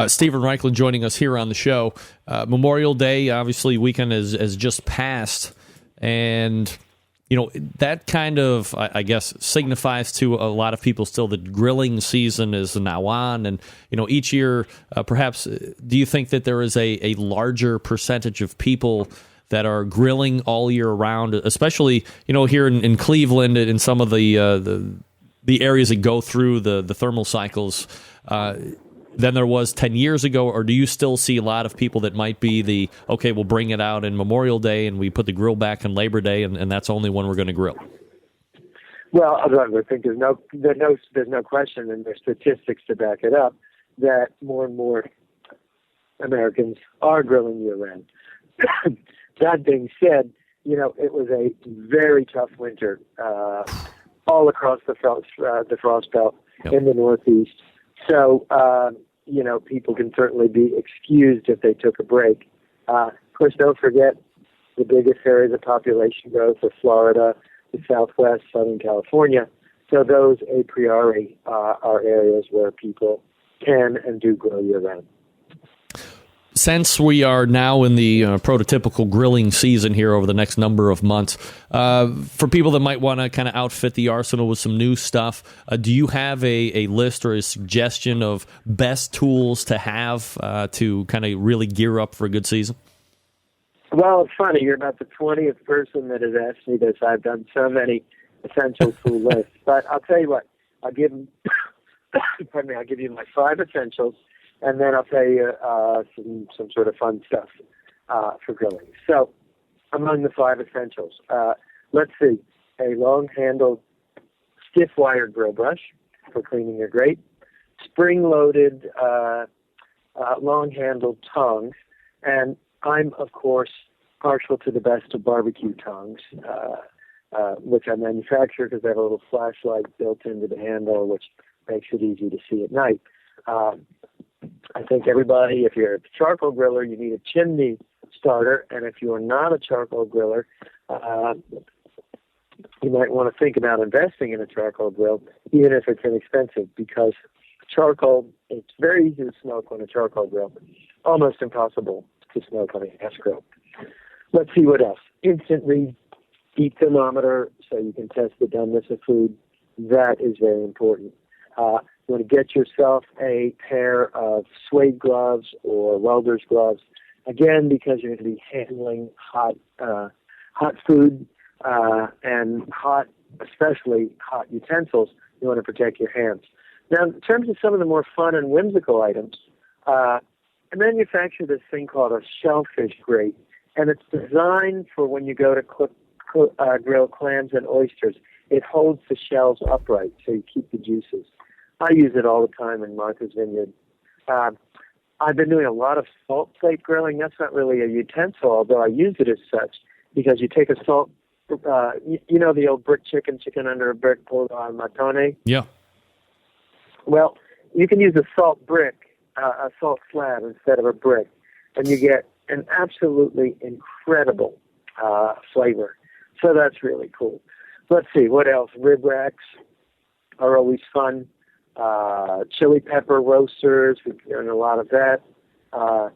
[SPEAKER 1] Stephen Raichlen joining us here on the show. Memorial Day, obviously, weekend has just passed, and that kind of, I guess, signifies to a lot of people still that grilling season is now on. And, each year, perhaps, do you think that there is a larger percentage of people that are grilling all year round, especially, here in Cleveland, in some of the areas that go through the thermal cycles, than there was 10 years ago? Or do you still see a lot of people that might be we'll bring it out in Memorial Day and we put the grill back on Labor Day and that's only when we're going to grill?
[SPEAKER 10] Well, I think there's no question, and there's statistics to back it up, that more and more Americans are grilling year-round. That being said, it was a very tough winter all across the Frost Belt in the Northeast. So, people can certainly be excused if they took a break. Of course, don't forget the biggest areas of population growth are Florida, the Southwest, Southern California. So those a priori are areas where people can and do grow year-round.
[SPEAKER 1] since we are now in the prototypical grilling season here over the next number of months, for people that might want to kind of outfit the arsenal with some new stuff, do you have a list or a suggestion of best tools to have to kind of really gear up for a good season?
[SPEAKER 10] Well, it's funny. You're about the 20th person that has asked me this. I've done so many essential tool lists. But I'll tell you what. I'll give you my 5 essentials, and then I'll tell you some sort of fun stuff for grilling. So, among the 5 essentials, let's see. A long-handled, stiff-wired grill brush for cleaning your grate. Spring-loaded, long-handled tongs. And I'm, of course, partial to the best of barbecue tongs, which I manufacture because they have a little flashlight built into the handle, which makes it easy to see at night. I think everybody, if you're a charcoal griller, you need a chimney starter, and if you are not a charcoal griller, you might want to think about investing in a charcoal grill, even if it's inexpensive, because charcoal, it's very easy to smoke on a charcoal grill, almost impossible to smoke on a gas grill. Let's see what else. Instant read heat thermometer, so you can test the doneness of food. That is very important. You want to get yourself a pair of suede gloves or welder's gloves, again, because you're going to be handling hot food and especially hot utensils. You want to protect your hands. Now, in terms of some of the more fun and whimsical items, I manufacture this thing called a shellfish grate, and it's designed for when you go to grill clams and oysters. It holds the shells upright, so you keep the juices. I use it all the time in Martha's Vineyard. I've been doing a lot of salt plate grilling. That's not really a utensil, although I use it as such, because you take a salt, you know the old brick chicken under a brick pulled on matone?
[SPEAKER 1] Yeah.
[SPEAKER 10] Well, you can use a salt brick, a salt slab instead of a brick, and you get an absolutely incredible flavor. So that's really cool. Let's see, what else? Rib racks are always fun. Chili pepper roasters, we've done a lot of that. So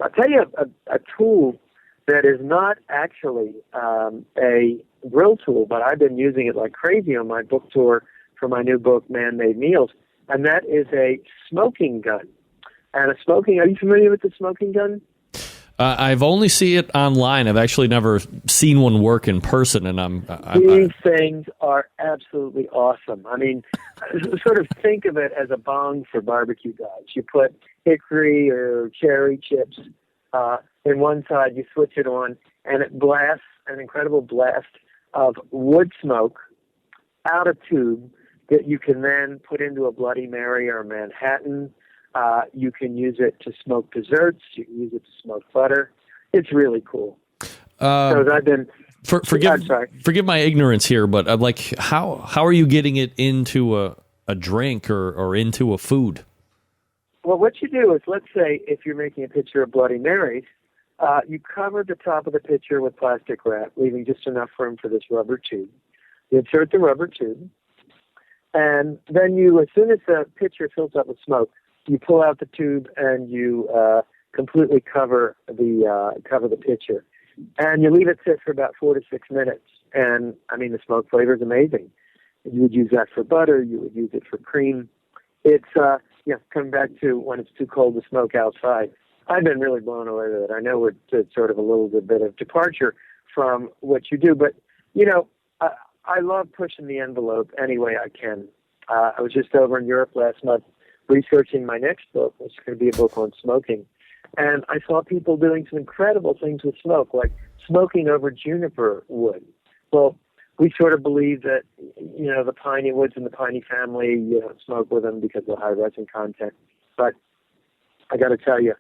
[SPEAKER 10] I'll tell you a tool that is not actually a grill tool, but I've been using it like crazy on my book tour for my new book, Man-Made Meals, and that is a smoking gun. And are you familiar with the smoking gun?
[SPEAKER 1] I've only seen it online. I've actually never seen one work in person, and
[SPEAKER 10] These things are absolutely awesome. I mean, sort of think of it as a bong for barbecue guys. You put hickory or cherry chips in one side, you switch it on, and it blasts an incredible blast of wood smoke out a tube that you can then put into a Bloody Mary or a Manhattan. You can use it to smoke desserts. You can use it to smoke butter. It's really cool. I've been.
[SPEAKER 1] Forgive my ignorance here, but how are you getting it into a drink or into a food?
[SPEAKER 10] Well, what you do is, let's say if you're making a pitcher of Bloody Marys, you cover the top of the pitcher with plastic wrap, leaving just enough room for this rubber tube. You insert the rubber tube, and then as soon as the pitcher fills up with smoke, you pull out the tube and you completely cover the pitcher, and you leave it sit for about 4 to 6 minutes. And I mean, the smoke flavor is amazing. You would use that for butter. You would use it for cream. It's coming back to when it's too cold to smoke outside. I've been really blown away with it. I know it's sort of a little bit of departure from what you do, but I love pushing the envelope any way I can. I was just over in Europe last month researching my next book, which is going to be a book on smoking. And I saw people doing some incredible things with smoke, like smoking over juniper wood. Well, we sort of believe that, the piney woods in the piney family, you don't smoke with them because of the high resin content. But I got to tell you,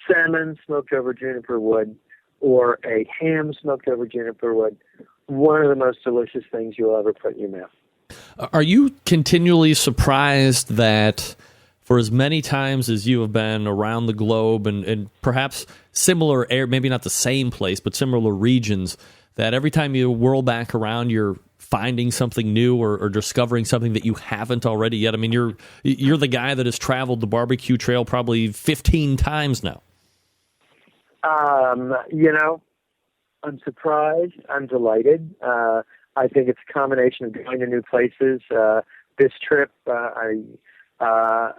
[SPEAKER 10] salmon smoked over juniper wood or a ham smoked over juniper wood, one of the most delicious things you'll ever put in your mouth.
[SPEAKER 1] Are you continually surprised that for as many times as you have been around the globe and perhaps similar maybe not the same place, but similar regions, that every time you whirl back around, you're finding something new or discovering something that you haven't already yet? I mean, you're the guy that has traveled the barbecue trail probably 15 times now.
[SPEAKER 10] I'm surprised. I'm delighted. I think it's a combination of going to new places. This trip, I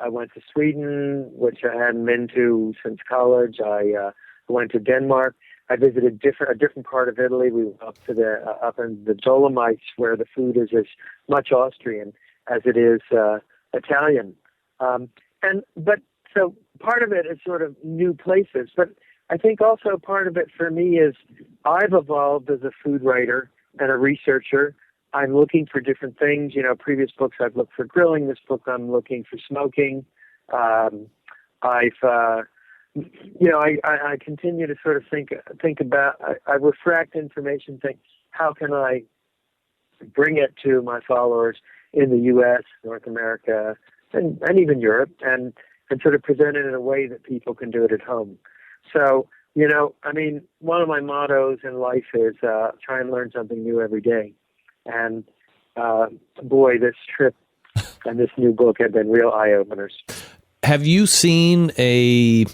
[SPEAKER 10] went to Sweden, which I hadn't been to since college. I went to Denmark. I visited a different part of Italy. We went up in the Dolomites, where the food is as much Austrian as it is Italian. So part of it is sort of new places, but I think also part of it for me is I've evolved as a food writer and a researcher. I'm looking for different things. Previous books I've looked for grilling. This book I'm looking for smoking. I continue to sort of think about. I refract information. Think, how can I bring it to my followers in the U.S., North America, and even Europe, and sort of present it in a way that people can do it at home. So, one of my mottos in life is try and learn something new every day. And boy, this trip and this new book have been real eye-openers.
[SPEAKER 1] Have you seen an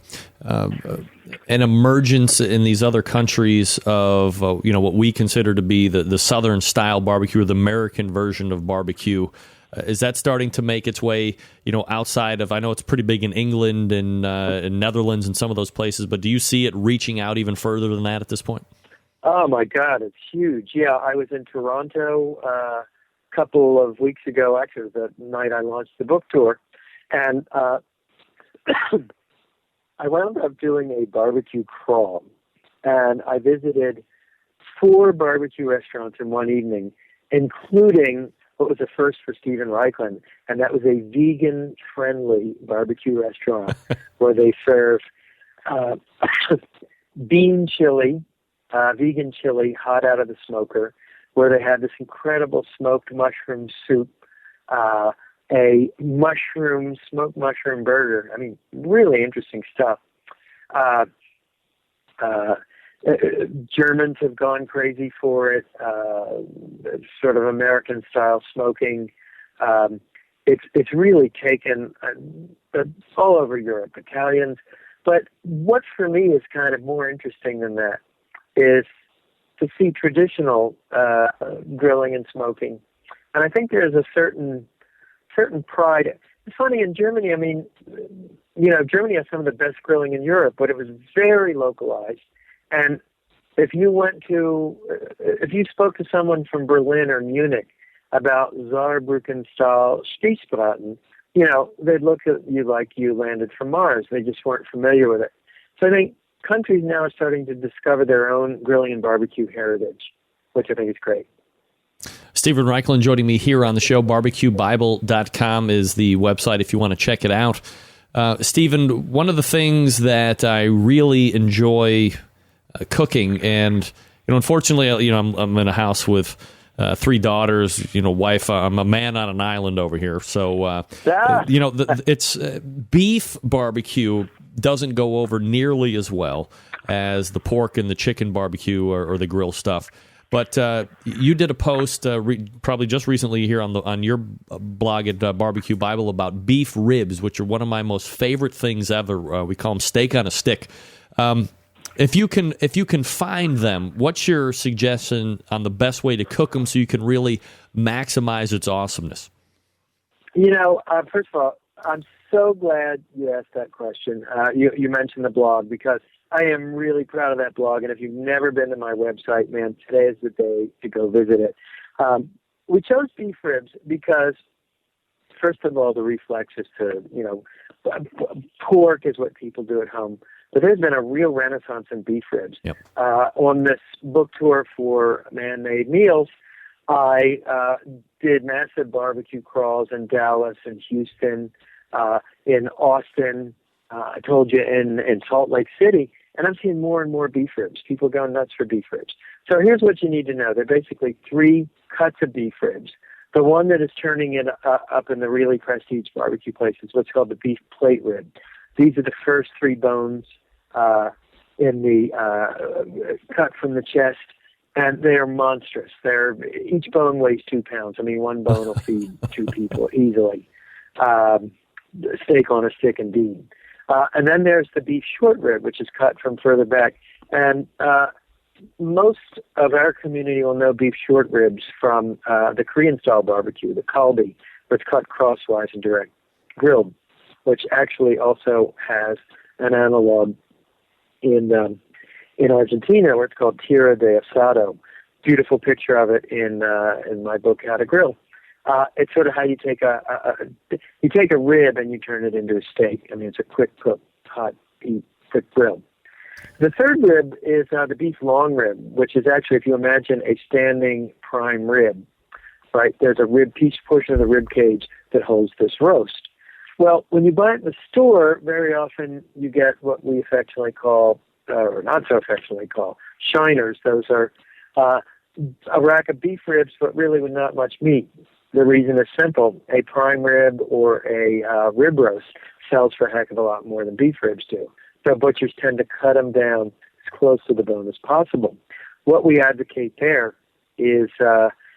[SPEAKER 1] emergence in these other countries of what we consider to be the Southern style barbecue, or the American version of barbecue? Is that starting to make its way, outside of? I know it's pretty big in England and in Netherlands and some of those places, but do you see it reaching out even further than that at this point?
[SPEAKER 10] Oh my God, it's huge! Yeah, I was in Toronto a couple of weeks ago. Actually, the night I launched the book tour, and I wound up doing a barbecue crawl, and I visited 4 barbecue restaurants in one evening, including what was a first for Stephen Raichlen, and that was a vegan-friendly barbecue restaurant where they serve bean chili, vegan chili, hot out of the smoker, where they had this incredible smoked mushroom soup, a smoked mushroom burger. I mean, really interesting stuff. Germans have gone crazy for it, sort of American-style smoking. It's really taken all over Europe, Italians. But what for me is kind of more interesting than that is to see traditional grilling and smoking. And I think there's a certain pride. It's funny, in Germany, Germany has some of the best grilling in Europe, but it was very localized. And if you spoke to someone from Berlin or Munich about Saarbrücken-style Spießbraten, they'd look at you like you landed from Mars. They just weren't familiar with it. So I think countries now are starting to discover their own grilling and barbecue heritage, which I think is great.
[SPEAKER 1] Stephen Raichlen joining me here on the show. BBQBible.com is the website if you want to check it out. Stephen, one of the things that I really enjoy cooking, and unfortunately, I'm in a house with 3 daughters, wife. I'm a man on an island over here, so it's beef barbecue doesn't go over nearly as well as the pork and the chicken barbecue or the grill stuff. But you did a post probably just recently here on your blog at BBQ Bible about beef ribs, which are one of my most favorite things ever. We call them steak on a stick. If you can find them, what's your suggestion on the best way to cook them so you can really maximize its awesomeness?
[SPEAKER 10] First of all, I'm so glad you asked that question. You mentioned the blog, because I am really proud of that blog. And if you've never been to my website, man, today is the day to go visit it. We chose beef ribs because, first of all, the reflex is to, pork is what people do at home. But there's been a real renaissance in beef ribs.
[SPEAKER 1] Yep.
[SPEAKER 10] On this book tour for Man-Made Meals, I did massive barbecue crawls in Dallas and Houston, in Austin, I told you in Salt Lake City, and I'm seeing more and more beef ribs. People going nuts for beef ribs. So here's what you need to know. They're basically 3 cuts of beef ribs. The one that is turning it up in the really prestige barbecue places, what's called the beef plate rib. These are the first 3 bones in the cut from the chest And they're monstrous. Each bone weighs 2 pounds. I mean, one bone will feed 2 people easily. Steak on a stick indeed. And then there's the beef short rib, which is cut from further back. And most of our community will know beef short ribs from the Korean-style barbecue, the kalbi, where it's cut crosswise and direct grilled, which actually also has an analog in Argentina, where it's called tira de asado. Beautiful picture of it in my book, How to Grill. It's sort of how you take a rib and you turn it into a steak. I mean, it's a quick cook, hot, quick grill. The third rib is the beef long rib, which is actually, if you imagine a standing prime rib, right? There's a rib piece portion of the rib cage that holds this roast. Well, when you buy it in the store, very often you get what we affectionately call, or not so affectionately call, shiners. Those are a rack of beef ribs, but really with not much meat. The reason is simple. A prime rib or a rib roast sells for a heck of a lot more than beef ribs do. So butchers tend to cut them down as close to the bone as possible. What we advocate there is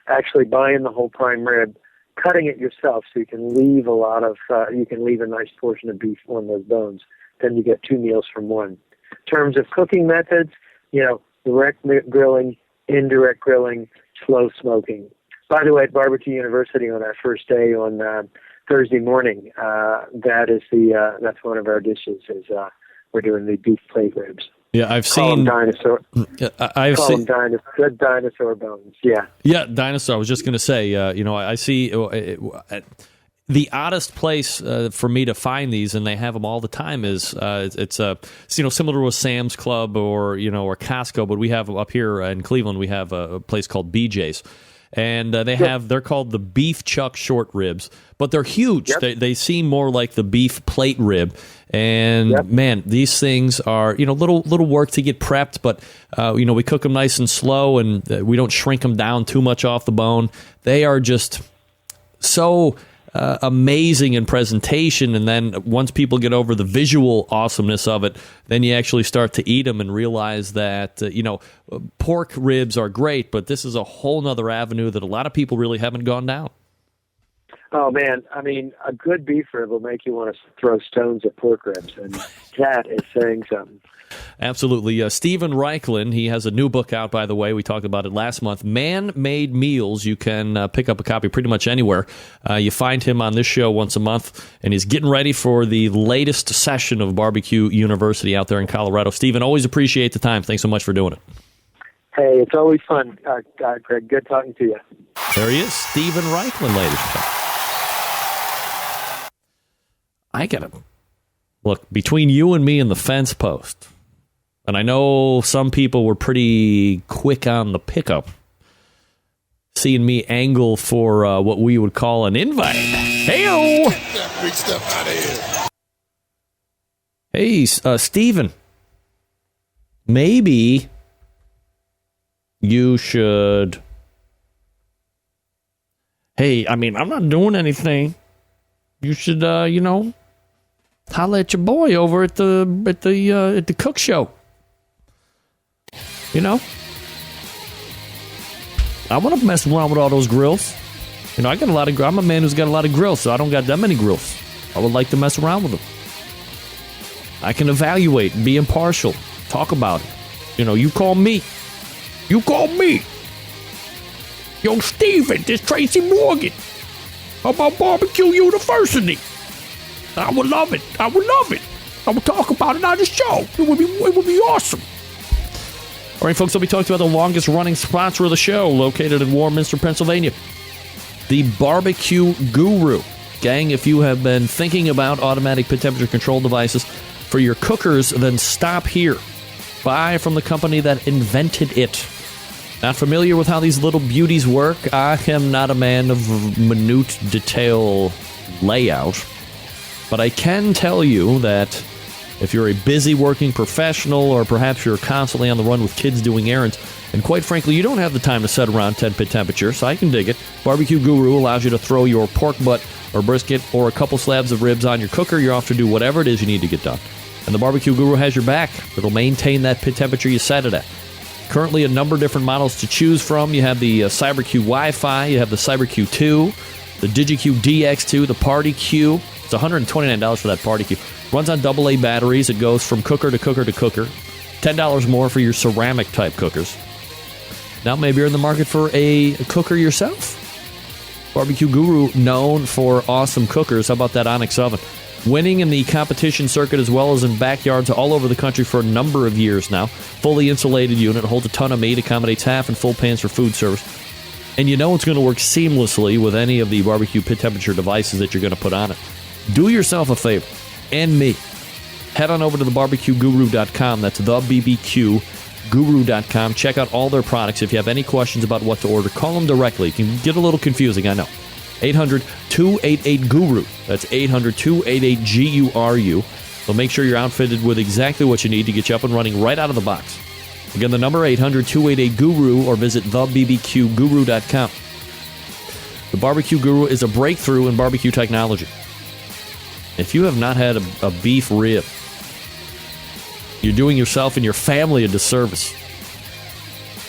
[SPEAKER 10] actually buying the whole prime rib, cutting it yourself so you can leave a nice portion of beef on those bones. Then you get 2 meals from one. In terms of cooking methods, direct grilling, indirect grilling, slow smoking. By the way, at Barbecue University on our first day on Thursday morning, that's one of our dishes. We're doing the beef plate ribs.
[SPEAKER 1] Yeah, I've seen
[SPEAKER 10] dinosaur.
[SPEAKER 1] I've
[SPEAKER 10] good dinosaur bones. Yeah.
[SPEAKER 1] Yeah, dinosaur. I was just going to say, I see the oddest place for me to find these, and they have them all the time. Is it's similar to a Sam's Club or Costco, but we have up here in Cleveland. We have a place called BJ's. And they're called the beef chuck short ribs, but they're huge. Yep. They seem more like the beef plate rib. And man, these things are little work to get prepped, but we cook them nice and slow, and we don't shrink them down too much off the bone. They are just so amazing in presentation, and then once people get over the visual awesomeness of it, then you actually start to eat them and realize that pork ribs are great, but this is a whole nother avenue that a lot of people really haven't gone down.
[SPEAKER 10] Oh man, I mean, a good beef rib will make you want to throw stones at pork ribs, and that is saying something.
[SPEAKER 1] Absolutely. Stephen Raichlen, he has a new book out, by the way. We talked about it last month. Man-Made Meals. You can pick up a copy pretty much anywhere. You find him on this show once a month, and he's getting ready for the latest session of Barbecue University out there in Colorado. Stephen, always appreciate the time. Thanks so much for doing it.
[SPEAKER 10] Hey, it's always fun, Greg. Good talking to you.
[SPEAKER 1] There he is, Stephen Raichlen, ladies and gentlemen. I got him. Look, between you and me and the fence post, and I know some people were pretty quick on the pickup, seeing me angle for what we would call an invite. Hey-o!
[SPEAKER 3] Get that big stuff out of here.
[SPEAKER 1] Hey, Stephen, maybe you should... Hey, I mean, I'm not doing anything. You should, holla at your boy over at the Cook Show. I want to mess around with all those grills. I'm a man who's got a lot of grills, so I don't got that many grills. I would like to mess around with them. I can evaluate and be impartial. Talk about it. You call me. You call me. Yo, Steven, this Tracy Morgan. How about Barbecue University? I would love it. I would talk about it on the show. It would be awesome. All right, folks, I'll be talking about the longest-running sponsor of the show, located in Warminster, Pennsylvania, the BBQ Guru. Gang, if you have been thinking about automatic pit temperature control devices for your cookers, then stop here. Buy from the company that invented it. Not familiar with how these little beauties work? I am not a man of minute detail layout, but I can tell you that if you're a busy working professional, or perhaps you're constantly on the run with kids doing errands, and quite frankly, you don't have the time to set around 10 pit temperature, so I can dig it. Barbecue Guru allows you to throw your pork butt or brisket or a couple slabs of ribs on your cooker. You're off to do whatever it is you need to get done. And the Barbecue Guru has your back. It'll maintain that pit temperature you set it at. Currently a number of different models to choose from. You have the CyberQ Wi-Fi, you have the CyberQ 2, the DigiQ DX2, the Party Q. It's $129 for that Party Q. Runs on AA batteries. It goes from cooker to cooker to cooker. $10 more for your ceramic type cookers. Now maybe you're in the market for a cooker yourself. BBQ Guru, known for awesome cookers. How about that Onyx oven? Winning in the competition circuit as well as in backyards all over the country for a number of years now. Fully insulated unit, holds a ton of meat, accommodates half and full pans for food service. And you know it's going to work seamlessly with any of the barbecue pit temperature devices that you're going to put on it. Do yourself a favor, and me. Head on over to thebbqguru.com. That's thebbqguru.com. Check out all their products. If you have any questions about what to order, call them directly. It can get a little confusing, I know. 800-288-GURU. That's 800-288-GURU. They'll make sure you're outfitted with exactly what you need to get you up and running right out of the box. Again, the number 800-288-GURU or visit thebbqguru.com. The BBQ Guru is a breakthrough in barbecue technology. If you have not had a beef rib, you're doing yourself and your family a disservice.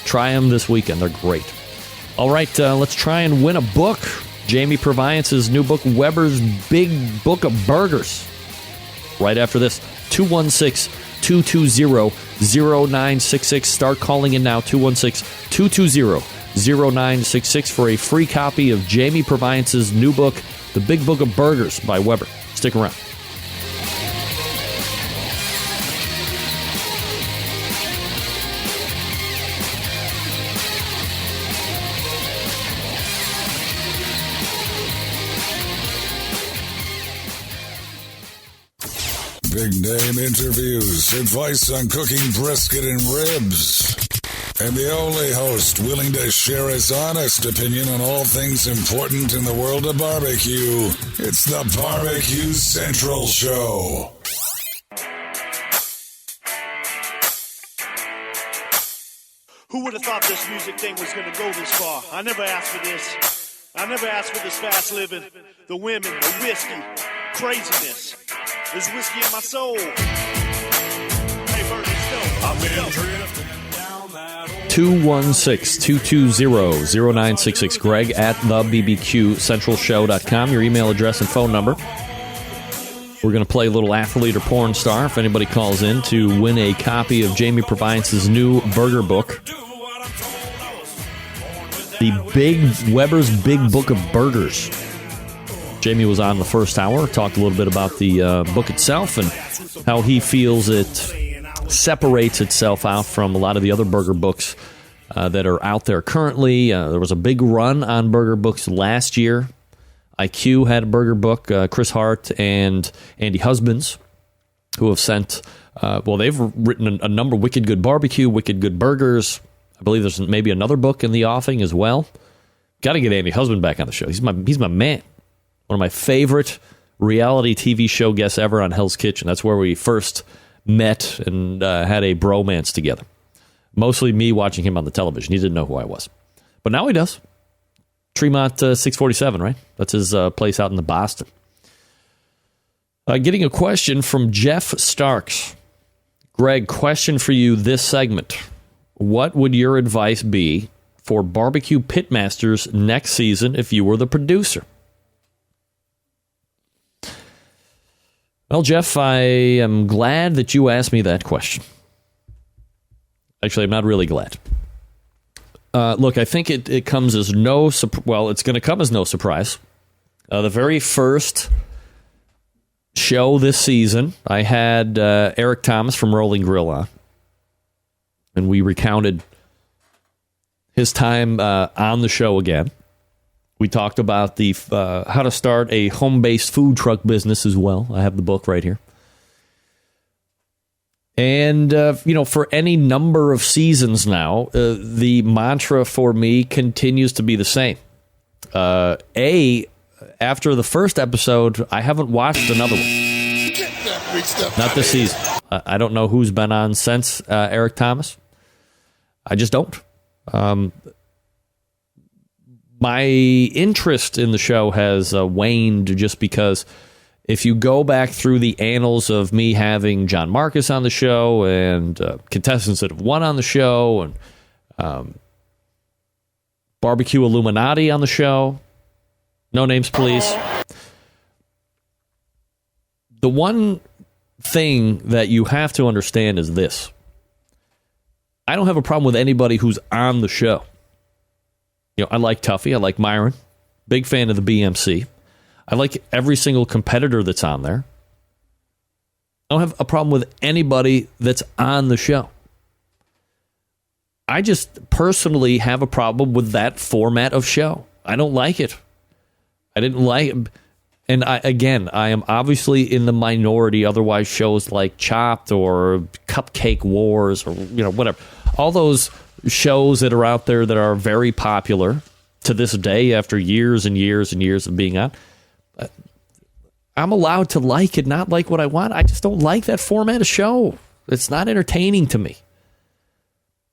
[SPEAKER 1] Try them this weekend. They're great. All right, let's try and win a book. Jamie Purviance's new book, Weber's Big Book of Burgers. Right after this, 216-220-0966. Start calling in now, 216-220-0966 for a free copy of Jamie Purviance's new book, The Big Book of Burgers by Weber. Stick around.
[SPEAKER 3] Big name interviews, advice on cooking brisket and ribs, and the only host willing to share his honest opinion on all things important in the world of barbecue. It's the Barbecue Central Show.
[SPEAKER 8] Who would have thought this music thing was going to go this far? I never asked for this. I never asked for this fast living, the women, the whiskey, craziness. There's whiskey in my soul. Hey, Bert, let's go.
[SPEAKER 1] 216-220-0966. Greg at thebbqcentralshow.com. Your email address and phone number. We're going to play a little athlete or porn star if anybody calls in to win a copy of Jamie Purviance's new burger book. The Weber's Big Book of Burgers. Jamie was on the first hour, talked a little bit about the book itself and how he feels it separates itself out from a lot of the other burger books that are out there currently. There was a big run on burger books last year. IQ had a burger book, Chris Hart and Andy Husbands, who have sent, they've written a number, Wicked Good Barbecue, Wicked Good Burgers. I believe there's maybe another book in the offing as well. Got to get Andy Husband back on the show. He's my man. One of my favorite reality TV show guests ever on Hell's Kitchen. That's where we first met and had a bromance together. Mostly me watching him on the television. He didn't know who I was. But now he does. Tremont 647, right? That's his place out in the Boston. Getting a question from Jeff Starks. Greg, question for you this segment. What would your advice be for barbecue pitmasters next season if you were the producer? Well, Jeff, I am glad that you asked me that question. Actually, I'm not really glad. Look, I think it comes as no it's going to come as no surprise. The very first show this season, I had Eric Thomas from Rolling Grill on, and we recounted his time on the show again. We talked about the how to start a home-based food truck business as well. I have the book right here. And, for any number of seasons now, the mantra for me continues to be the same. After the first episode, I haven't watched another one. Not this season. I don't know who's been on since Eric Thomas. I just don't. My interest in the show has waned just because if you go back through the annals of me having John Marcus on the show and contestants that have won on the show and Barbecue Illuminati on the show, no names, please. The one thing that you have to understand is this. I don't have a problem with anybody who's on the show. I like Tuffy. I like Myron. Big fan of the BMC. I like every single competitor that's on there. I don't have a problem with anybody that's on the show. I just personally have a problem with that format of show. I don't like it. I didn't like it. And I am obviously in the minority. Otherwise, shows like Chopped or Cupcake Wars or whatever. All those shows that are out there that are very popular to this day after years and years and years of being on. I'm allowed to like it, not like what I want. I just don't like that format of show. It's not entertaining to me.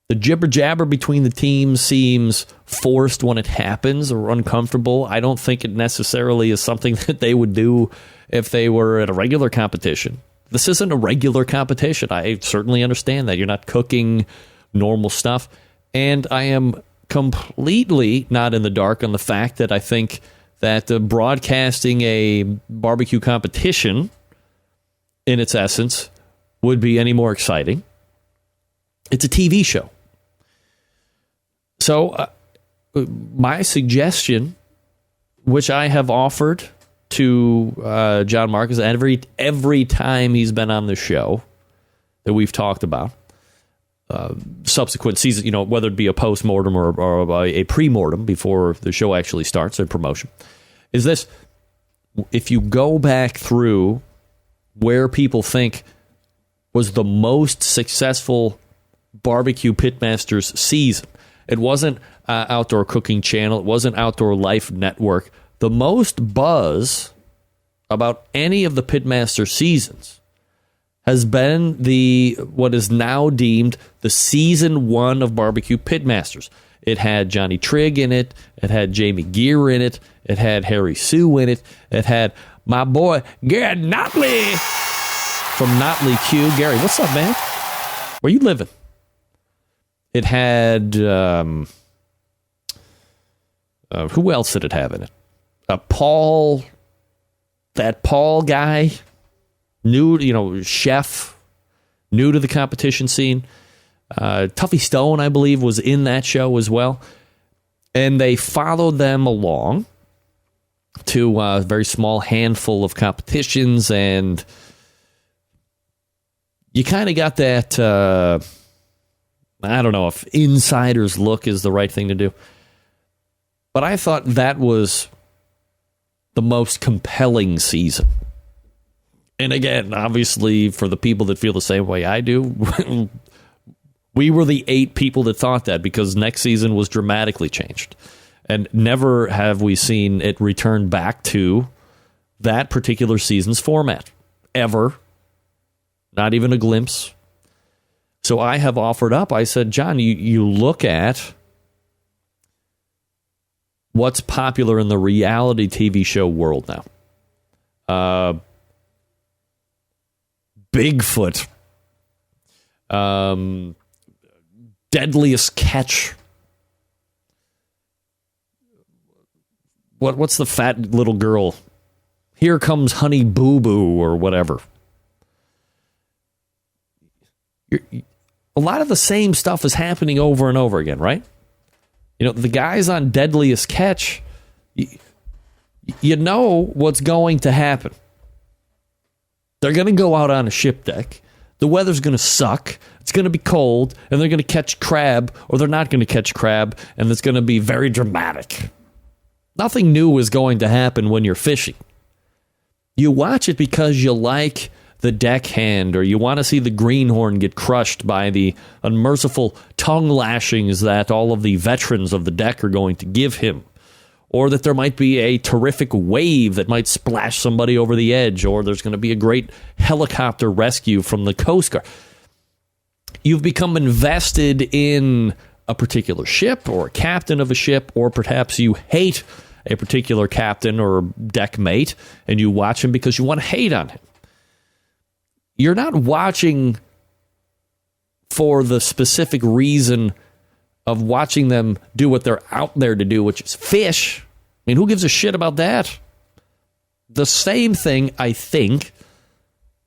[SPEAKER 1] The jibber-jabber between the teams seems forced when it happens or uncomfortable. I don't think it necessarily is something that they would do if they were at a regular competition. This isn't a regular competition. I certainly understand that. You're not cooking normal stuff. And I am completely not in the dark on the fact that I think that broadcasting a barbecue competition, in its essence, would be any more exciting. It's a TV show. So my suggestion, which I have offered to John Marcus every time he's been on the show that we've talked about, subsequent season, whether it be a post-mortem or a pre-mortem before the show actually starts, a promotion, is this. If you go back through where people think was the most successful Barbecue Pitmasters season, it wasn't Outdoor Cooking Channel, it wasn't Outdoor Life Network. The most buzz about any of the Pitmaster seasons has been what is now deemed the season 1 of Barbecue Pitmasters. It had Johnny Trigg in it. It had Jamie Gear in it. It had Harry Sue in it. It had my boy Gary Notley from Notley Q. Gary, what's up, man? Where you living? It had who else did it have in it? Paul, that Paul guy. New, chef, new to the competition scene. Tuffy Stone, I believe, was in that show as well. And they followed them along to a very small handful of competitions. And you kind of got that, I don't know if insider's look is the right thing to do. But I thought that was the most compelling season. And again, obviously, for the people that feel the same way I do, we were the 8 people that thought that because next season was dramatically changed. And never have we seen it return back to that particular season's format. Ever. Not even a glimpse. So I have offered up, I said, John, you look at what's popular in the reality TV show world now. Bigfoot, Deadliest Catch. What's the fat little girl? Here Comes Honey Boo Boo or whatever. A lot of the same stuff is happening over and over again, right? The guys on Deadliest Catch, you know what's going to happen. They're going to go out on a ship deck. The weather's going to suck. It's going to be cold, and they're going to catch crab, or they're not going to catch crab, and it's going to be very dramatic. Nothing new is going to happen when you're fishing. You watch it because you like the deckhand, or you want to see the greenhorn get crushed by the unmerciful tongue lashings that all of the veterans of the deck are going to give him. Or that there might be a terrific wave that might splash somebody over the edge, or there's going to be a great helicopter rescue from the Coast Guard. You've become invested in a particular ship or a captain of a ship, or perhaps you hate a particular captain or deck mate, and you watch him because you want to hate on him. You're not watching for the specific reason of watching them do what they're out there to do, which is fish. I mean, who gives a shit about that? The same thing, I think,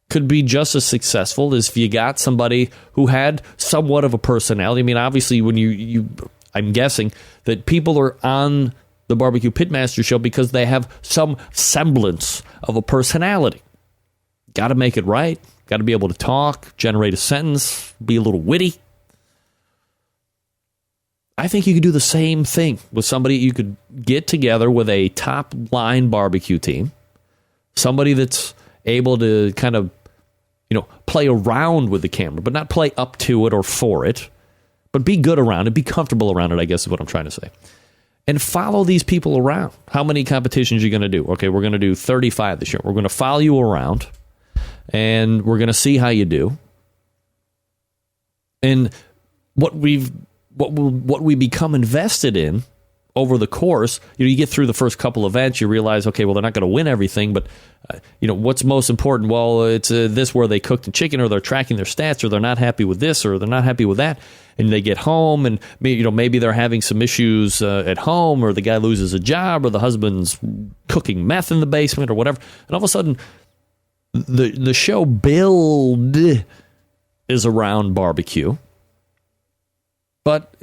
[SPEAKER 1] could be just as successful as if you got somebody who had somewhat of a personality. I mean, obviously, when I'm guessing that people are on the BBQ Pitmaster show because they have some semblance of a personality. Got to make it right. Got to be able to talk, generate a sentence, be a little witty. I think you could do the same thing with somebody. You could get together with a top-line barbecue team, somebody that's able to kind of, play around with the camera, but not play up to it or for it, but be good around it, be comfortable around it, I guess is what I'm trying to say. And follow these people around. How many competitions are you going to do? Okay, we're going to do 35 this year. We're going to follow you around, and we're going to see how you do. And what we become invested in over the course, you get through the first couple events, you realize, okay, well, they're not going to win everything, but what's most important? Well, it's this where they cooked the chicken, or they're tracking their stats, or they're not happy with this, or they're not happy with that, and they get home, and maybe they're having some issues at home, or the guy loses a job, or the husband's cooking meth in the basement, or whatever, and all of a sudden, the show build is around barbecue. But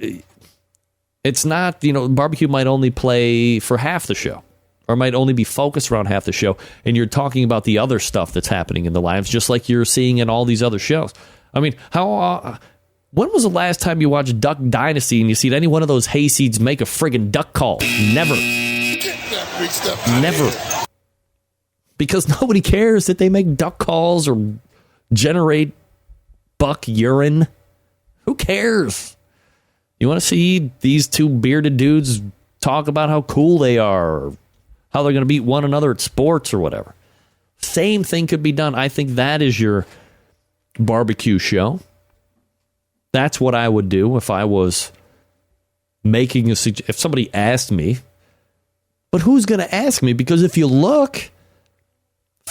[SPEAKER 1] it's not, barbecue might only play for half the show, or might only be focused around half the show, and you're talking about the other stuff that's happening in the lives, just like you're seeing in all these other shows. I mean, when was the last time you watched Duck Dynasty and you seen any one of those hayseeds make a friggin' duck call? Never. Never. Because nobody cares that they make duck calls or generate buck urine. Who cares? You want to see these two bearded dudes talk about how cool they are, or how they're going to beat one another at sports or whatever. Same thing could be done. I think that is your barbecue show. That's what I would do if I was making if somebody asked me. But who's going to ask me? Because if you look,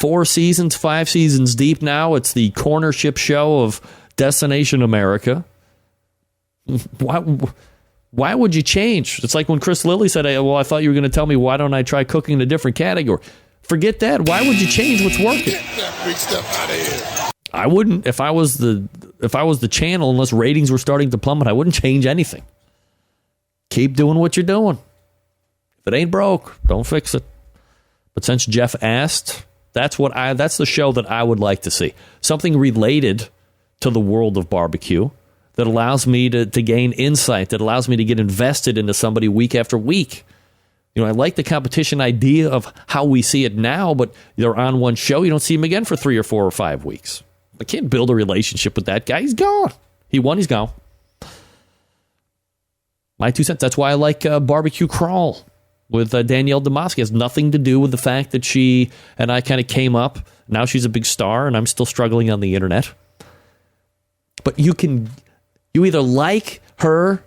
[SPEAKER 1] 4 seasons, 5 seasons deep now, it's the cornership show of Destination America. Why would you change? It's like when Chris Lilly said, well, I thought you were going to tell me, why don't I try cooking in a different category? Forget that. Why would you change what's working? Get that big stuff out of here. I wouldn't. If I was the channel, unless ratings were starting to plummet, I wouldn't change anything. Keep doing what you're doing. If it ain't broke, don't fix it. But since Jeff asked, that's the show that I would like to see. Something related to the world of barbecue that allows me to gain insight, that allows me to get invested into somebody week after week. I like the competition idea of how we see it now, but they're on one show. You don't see him again for 3 or 4 or 5 weeks. I can't build a relationship with that guy. He's gone. He won. He's gone. My 2 cents. That's why I like Barbecue Crawl with Danielle Demoski. It has nothing to do with the fact that she and I kind of came up. Now she's a big star, and I'm still struggling on the internet. But you either like her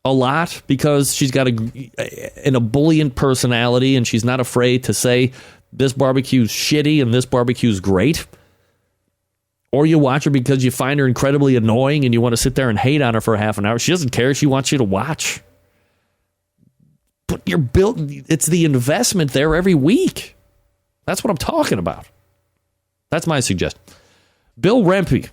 [SPEAKER 1] a lot because she's got an ebullient personality and she's not afraid to say this barbecue's shitty and this barbecue's great, or you watch her because you find her incredibly annoying and you want to sit there and hate on her for half an hour. She doesn't care. She wants you to watch. But it's the investment there every week. That's what I'm talking about. That's my suggestion. Bill Rempe,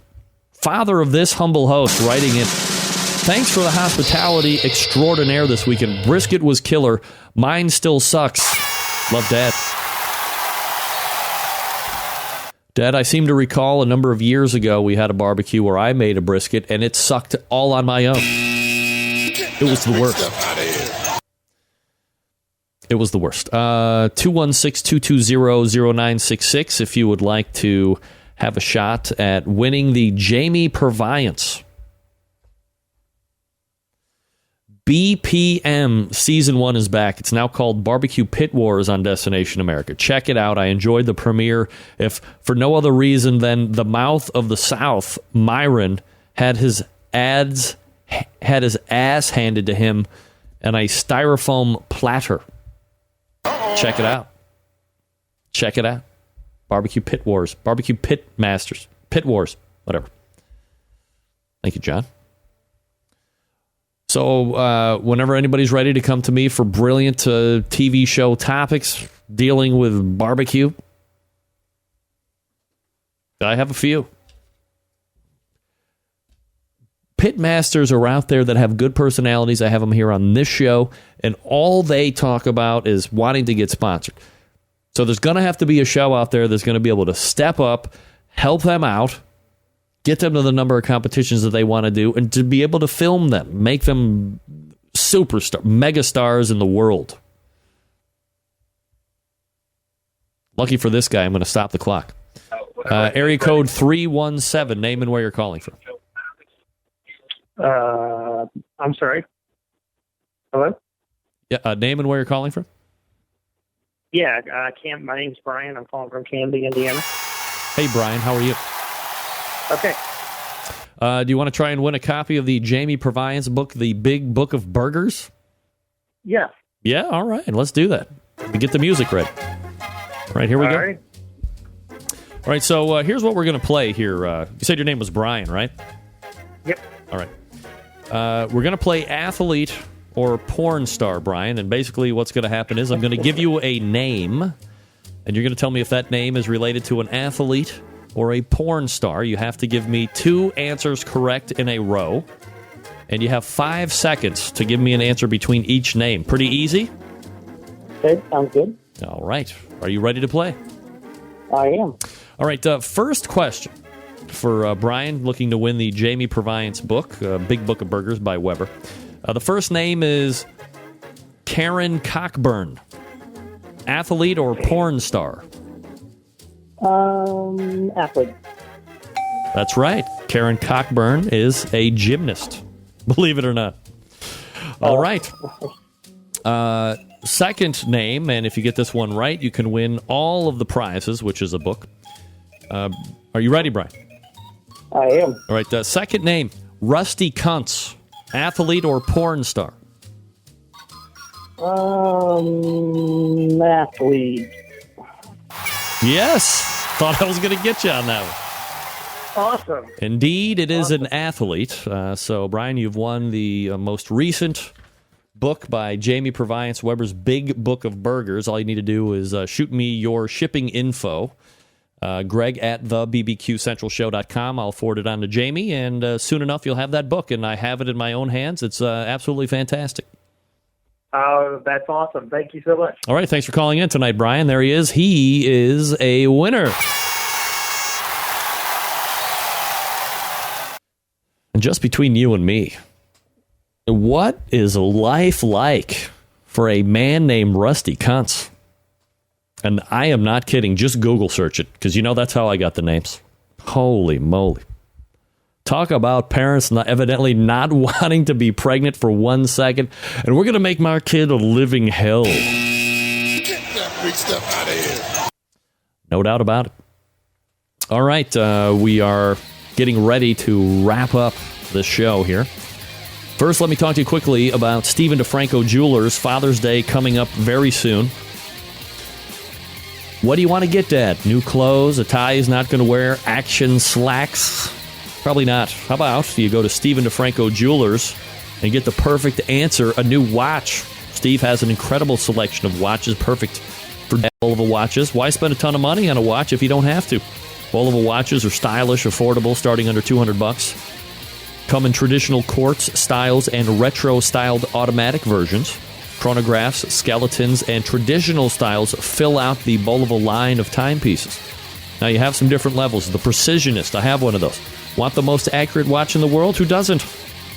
[SPEAKER 1] father of this humble host, writing in, thanks for the hospitality extraordinaire this weekend. Brisket was killer. Mine still sucks. Love, Dad. Dad, I seem to recall a number of years ago we had a barbecue where I made a brisket and it sucked all on my own. It was the worst. It was the worst. 216-220-0966 if you would like to have a shot at winning the Jamie Purviance BPM Season 1 is back. It's now called Barbecue Pit Wars on Destination America. Check it out. I enjoyed the premiere. If for no other reason than the mouth of the South, Myron, had his ass handed to him and a styrofoam platter Check it out. Check it out. Barbecue Pit Wars. Barbecue Pit Masters. Pit Wars. Whatever. Thank you, John. So whenever anybody's ready to come to me for brilliant TV show topics dealing with barbecue, I have a few. Pit masters are out there that have good personalities. I have them here on this show, and all they talk about is wanting to get sponsored. So there's going to have to be a show out there that's going to be able to step up, help them out, get them to the number of competitions that they want to do, and to be able to film them, make them superstar, megastars in the world. Lucky for this guy, I'm going to stop the clock. Area code 317, name and where you're calling from.
[SPEAKER 13] I'm sorry. Hello?
[SPEAKER 1] Yeah, name and where you're calling from?
[SPEAKER 13] Yeah, my name's Brian. I'm calling from Canby, Indiana.
[SPEAKER 1] Hey, Brian, how are you?
[SPEAKER 13] Okay.
[SPEAKER 1] Do you want to try and win a copy of the Jamie Purviance book, The Big Book of Burgers?
[SPEAKER 13] Yeah.
[SPEAKER 1] Yeah, all right. Let's do that. We get the music ready. All right, here we go.
[SPEAKER 13] Right.
[SPEAKER 1] All right, so here's what we're going to play here. You said your name was Brian, right?
[SPEAKER 13] Yep.
[SPEAKER 1] All right. We're going to play athlete or porn star, Brian, and basically what's going to happen is I'm going to give you a name, and you're going to tell me if that name is related to an athlete or a porn star. You have to give me 2 answers correct in a row, and you have 5 seconds to give me an answer between each name. Pretty easy?
[SPEAKER 13] Okay, sounds good.
[SPEAKER 1] All right. Are you ready to play?
[SPEAKER 13] I am.
[SPEAKER 1] All right, first question for Brian, looking to win the Jamie Purviance book, Big Book of Burgers by Weber. The first name is Karen Cockburn. Athlete or porn star?
[SPEAKER 13] Athlete.
[SPEAKER 1] That's right. Karen Cockburn is a gymnast, believe it or not. All right. Second name, and if you get this one right, you can win all of the prizes, which is a book. Are you ready, Brian?
[SPEAKER 13] I am.
[SPEAKER 1] All right. Second name, Rusty Kuntz. Athlete or porn star?
[SPEAKER 13] Athlete.
[SPEAKER 1] Yes. Thought I was going to get you on that one.
[SPEAKER 13] Awesome.
[SPEAKER 1] Indeed, it is an athlete. So, Brian, you've won the most recent book by Jamie Purviance, Weber's Big Book of Burgers. All you need to do is shoot me your shipping info. Greg at thebbqcentralshow.com. I'll forward it on to Jamie, and soon enough you'll have that book, and I have it in my own hands. It's absolutely fantastic.
[SPEAKER 13] That's awesome. Thank you so much.
[SPEAKER 1] All right, thanks for calling in tonight, Brian. There he is. He is a winner. And just between you and me, what is life like for a man named Rusty Kuntz? And I am not kidding. Just Google search it, because you know that's how I got the names. Holy moly. Talk about parents evidently not wanting to be pregnant for 1 second. And we're going to make my kid a living hell.
[SPEAKER 3] Get that big stuff out of here.
[SPEAKER 1] No doubt about it. All right. We are getting ready to wrap up this show here. First, let me talk to you quickly about Stephen DiFranco Jewelers. Father's Day coming up very soon. What do you want to get, Dad? New clothes, a tie he's not going to wear, action slacks? Probably not. How about you go to Stephen DiFranco Jewelers and get the perfect answer, a new watch. Steve has an incredible selection of watches, perfect for Bulova watches. Why spend a ton of money on a watch if you don't have to? Bulova watches are stylish, affordable, starting under $200. Come in traditional quartz styles and retro-styled automatic versions. Chronographs, skeletons, and traditional styles fill out the Bulova line of timepieces. Now, you have some different levels. The Precisionist, I have one of those. Want the most accurate watch in the world? Who doesn't?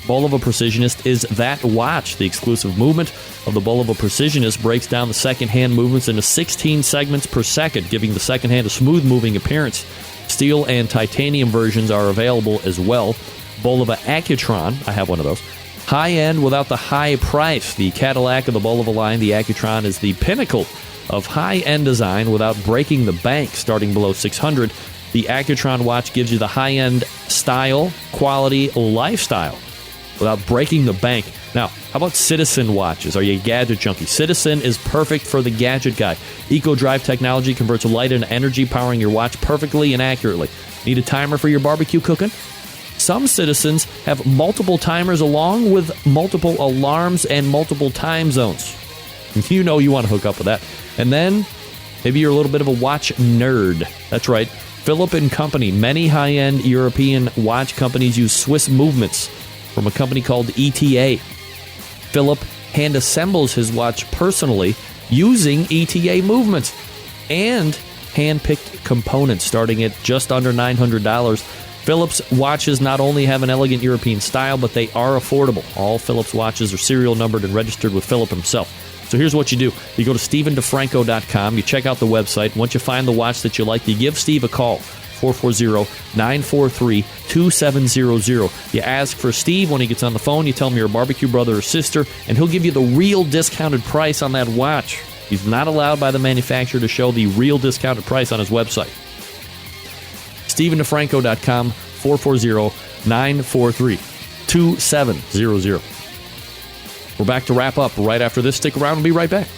[SPEAKER 1] Bulova Precisionist is that watch. The exclusive movement of the Bulova Precisionist breaks down the second-hand movements into 16 segments per second, giving the second hand a smooth-moving appearance. Steel and titanium versions are available as well. Bulova Accutron, I have one of those. High-end without the high price. The Cadillac of the Bulova line, the Accutron, is the pinnacle of high-end design without breaking the bank. Starting below $600, the Accutron watch gives you the high-end style, quality, lifestyle without breaking the bank. Now, how about Citizen watches? Are you a gadget junkie? Citizen is perfect for the gadget guy. EcoDrive technology converts light into energy, powering your watch perfectly and accurately. Need a timer for your barbecue cooking? Some Citizens have multiple timers along with multiple alarms and multiple time zones. You know you want to hook up with that. And then, maybe you're a little bit of a watch nerd. That's right. Philip & Company. Many high-end European watch companies use Swiss movements from a company called ETA. Philip hand assembles his watch personally using ETA movements and hand-picked components starting at just under $900. Phillips watches not only have an elegant European style, but they are affordable. All Phillips watches are serial numbered and registered with Philip himself. So here's what you do. You go to StephenDiFranco.com. You check out the website. Once you find the watch that you like, you give Steve a call. 440-943-2700. You ask for Steve. When he gets on the phone, you tell him you're a barbecue brother or sister, and he'll give you the real discounted price on that watch. He's not allowed by the manufacturer to show the real discounted price on his website. StephenDiFranco.com, 440-943-2700. We're back to wrap up right after this. Stick around. We'll be right back.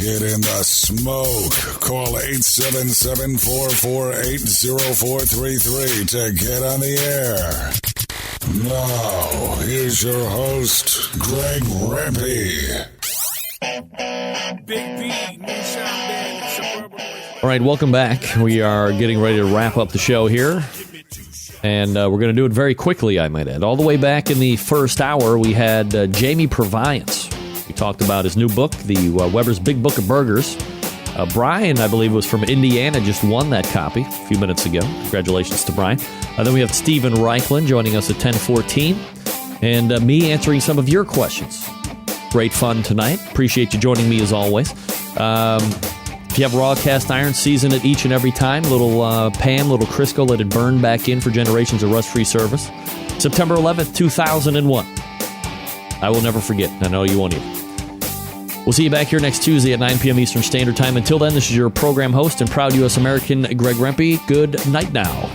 [SPEAKER 3] Get in the smoke. Call 877-448-0433 to get on the air. Now, here's your host, Greg Rempe.
[SPEAKER 1] All right, welcome back. We are getting ready to wrap up the show here. And we're going to do it very quickly, I might add. All the way back in the first hour, we had Jamie Purviance. We talked about his new book, the Weber's Big Book of Burgers. Brian, I believe, was from Indiana, just won that copy a few minutes ago. Congratulations to Brian. Then we have Stephen Raichlen joining us at 10:14. And me answering some of your questions. Great fun tonight. Appreciate you joining me as always. If you have raw cast iron, season it each and every time. Little Pam, little Crisco, let it burn back in for generations of rust-free service. September 11th, 2001. I will never forget. I know you won't either. We'll see you back here next Tuesday at 9 p.m. Eastern Standard Time. Until then, this is your program host and proud U.S. American, Greg Rempe. Good night now.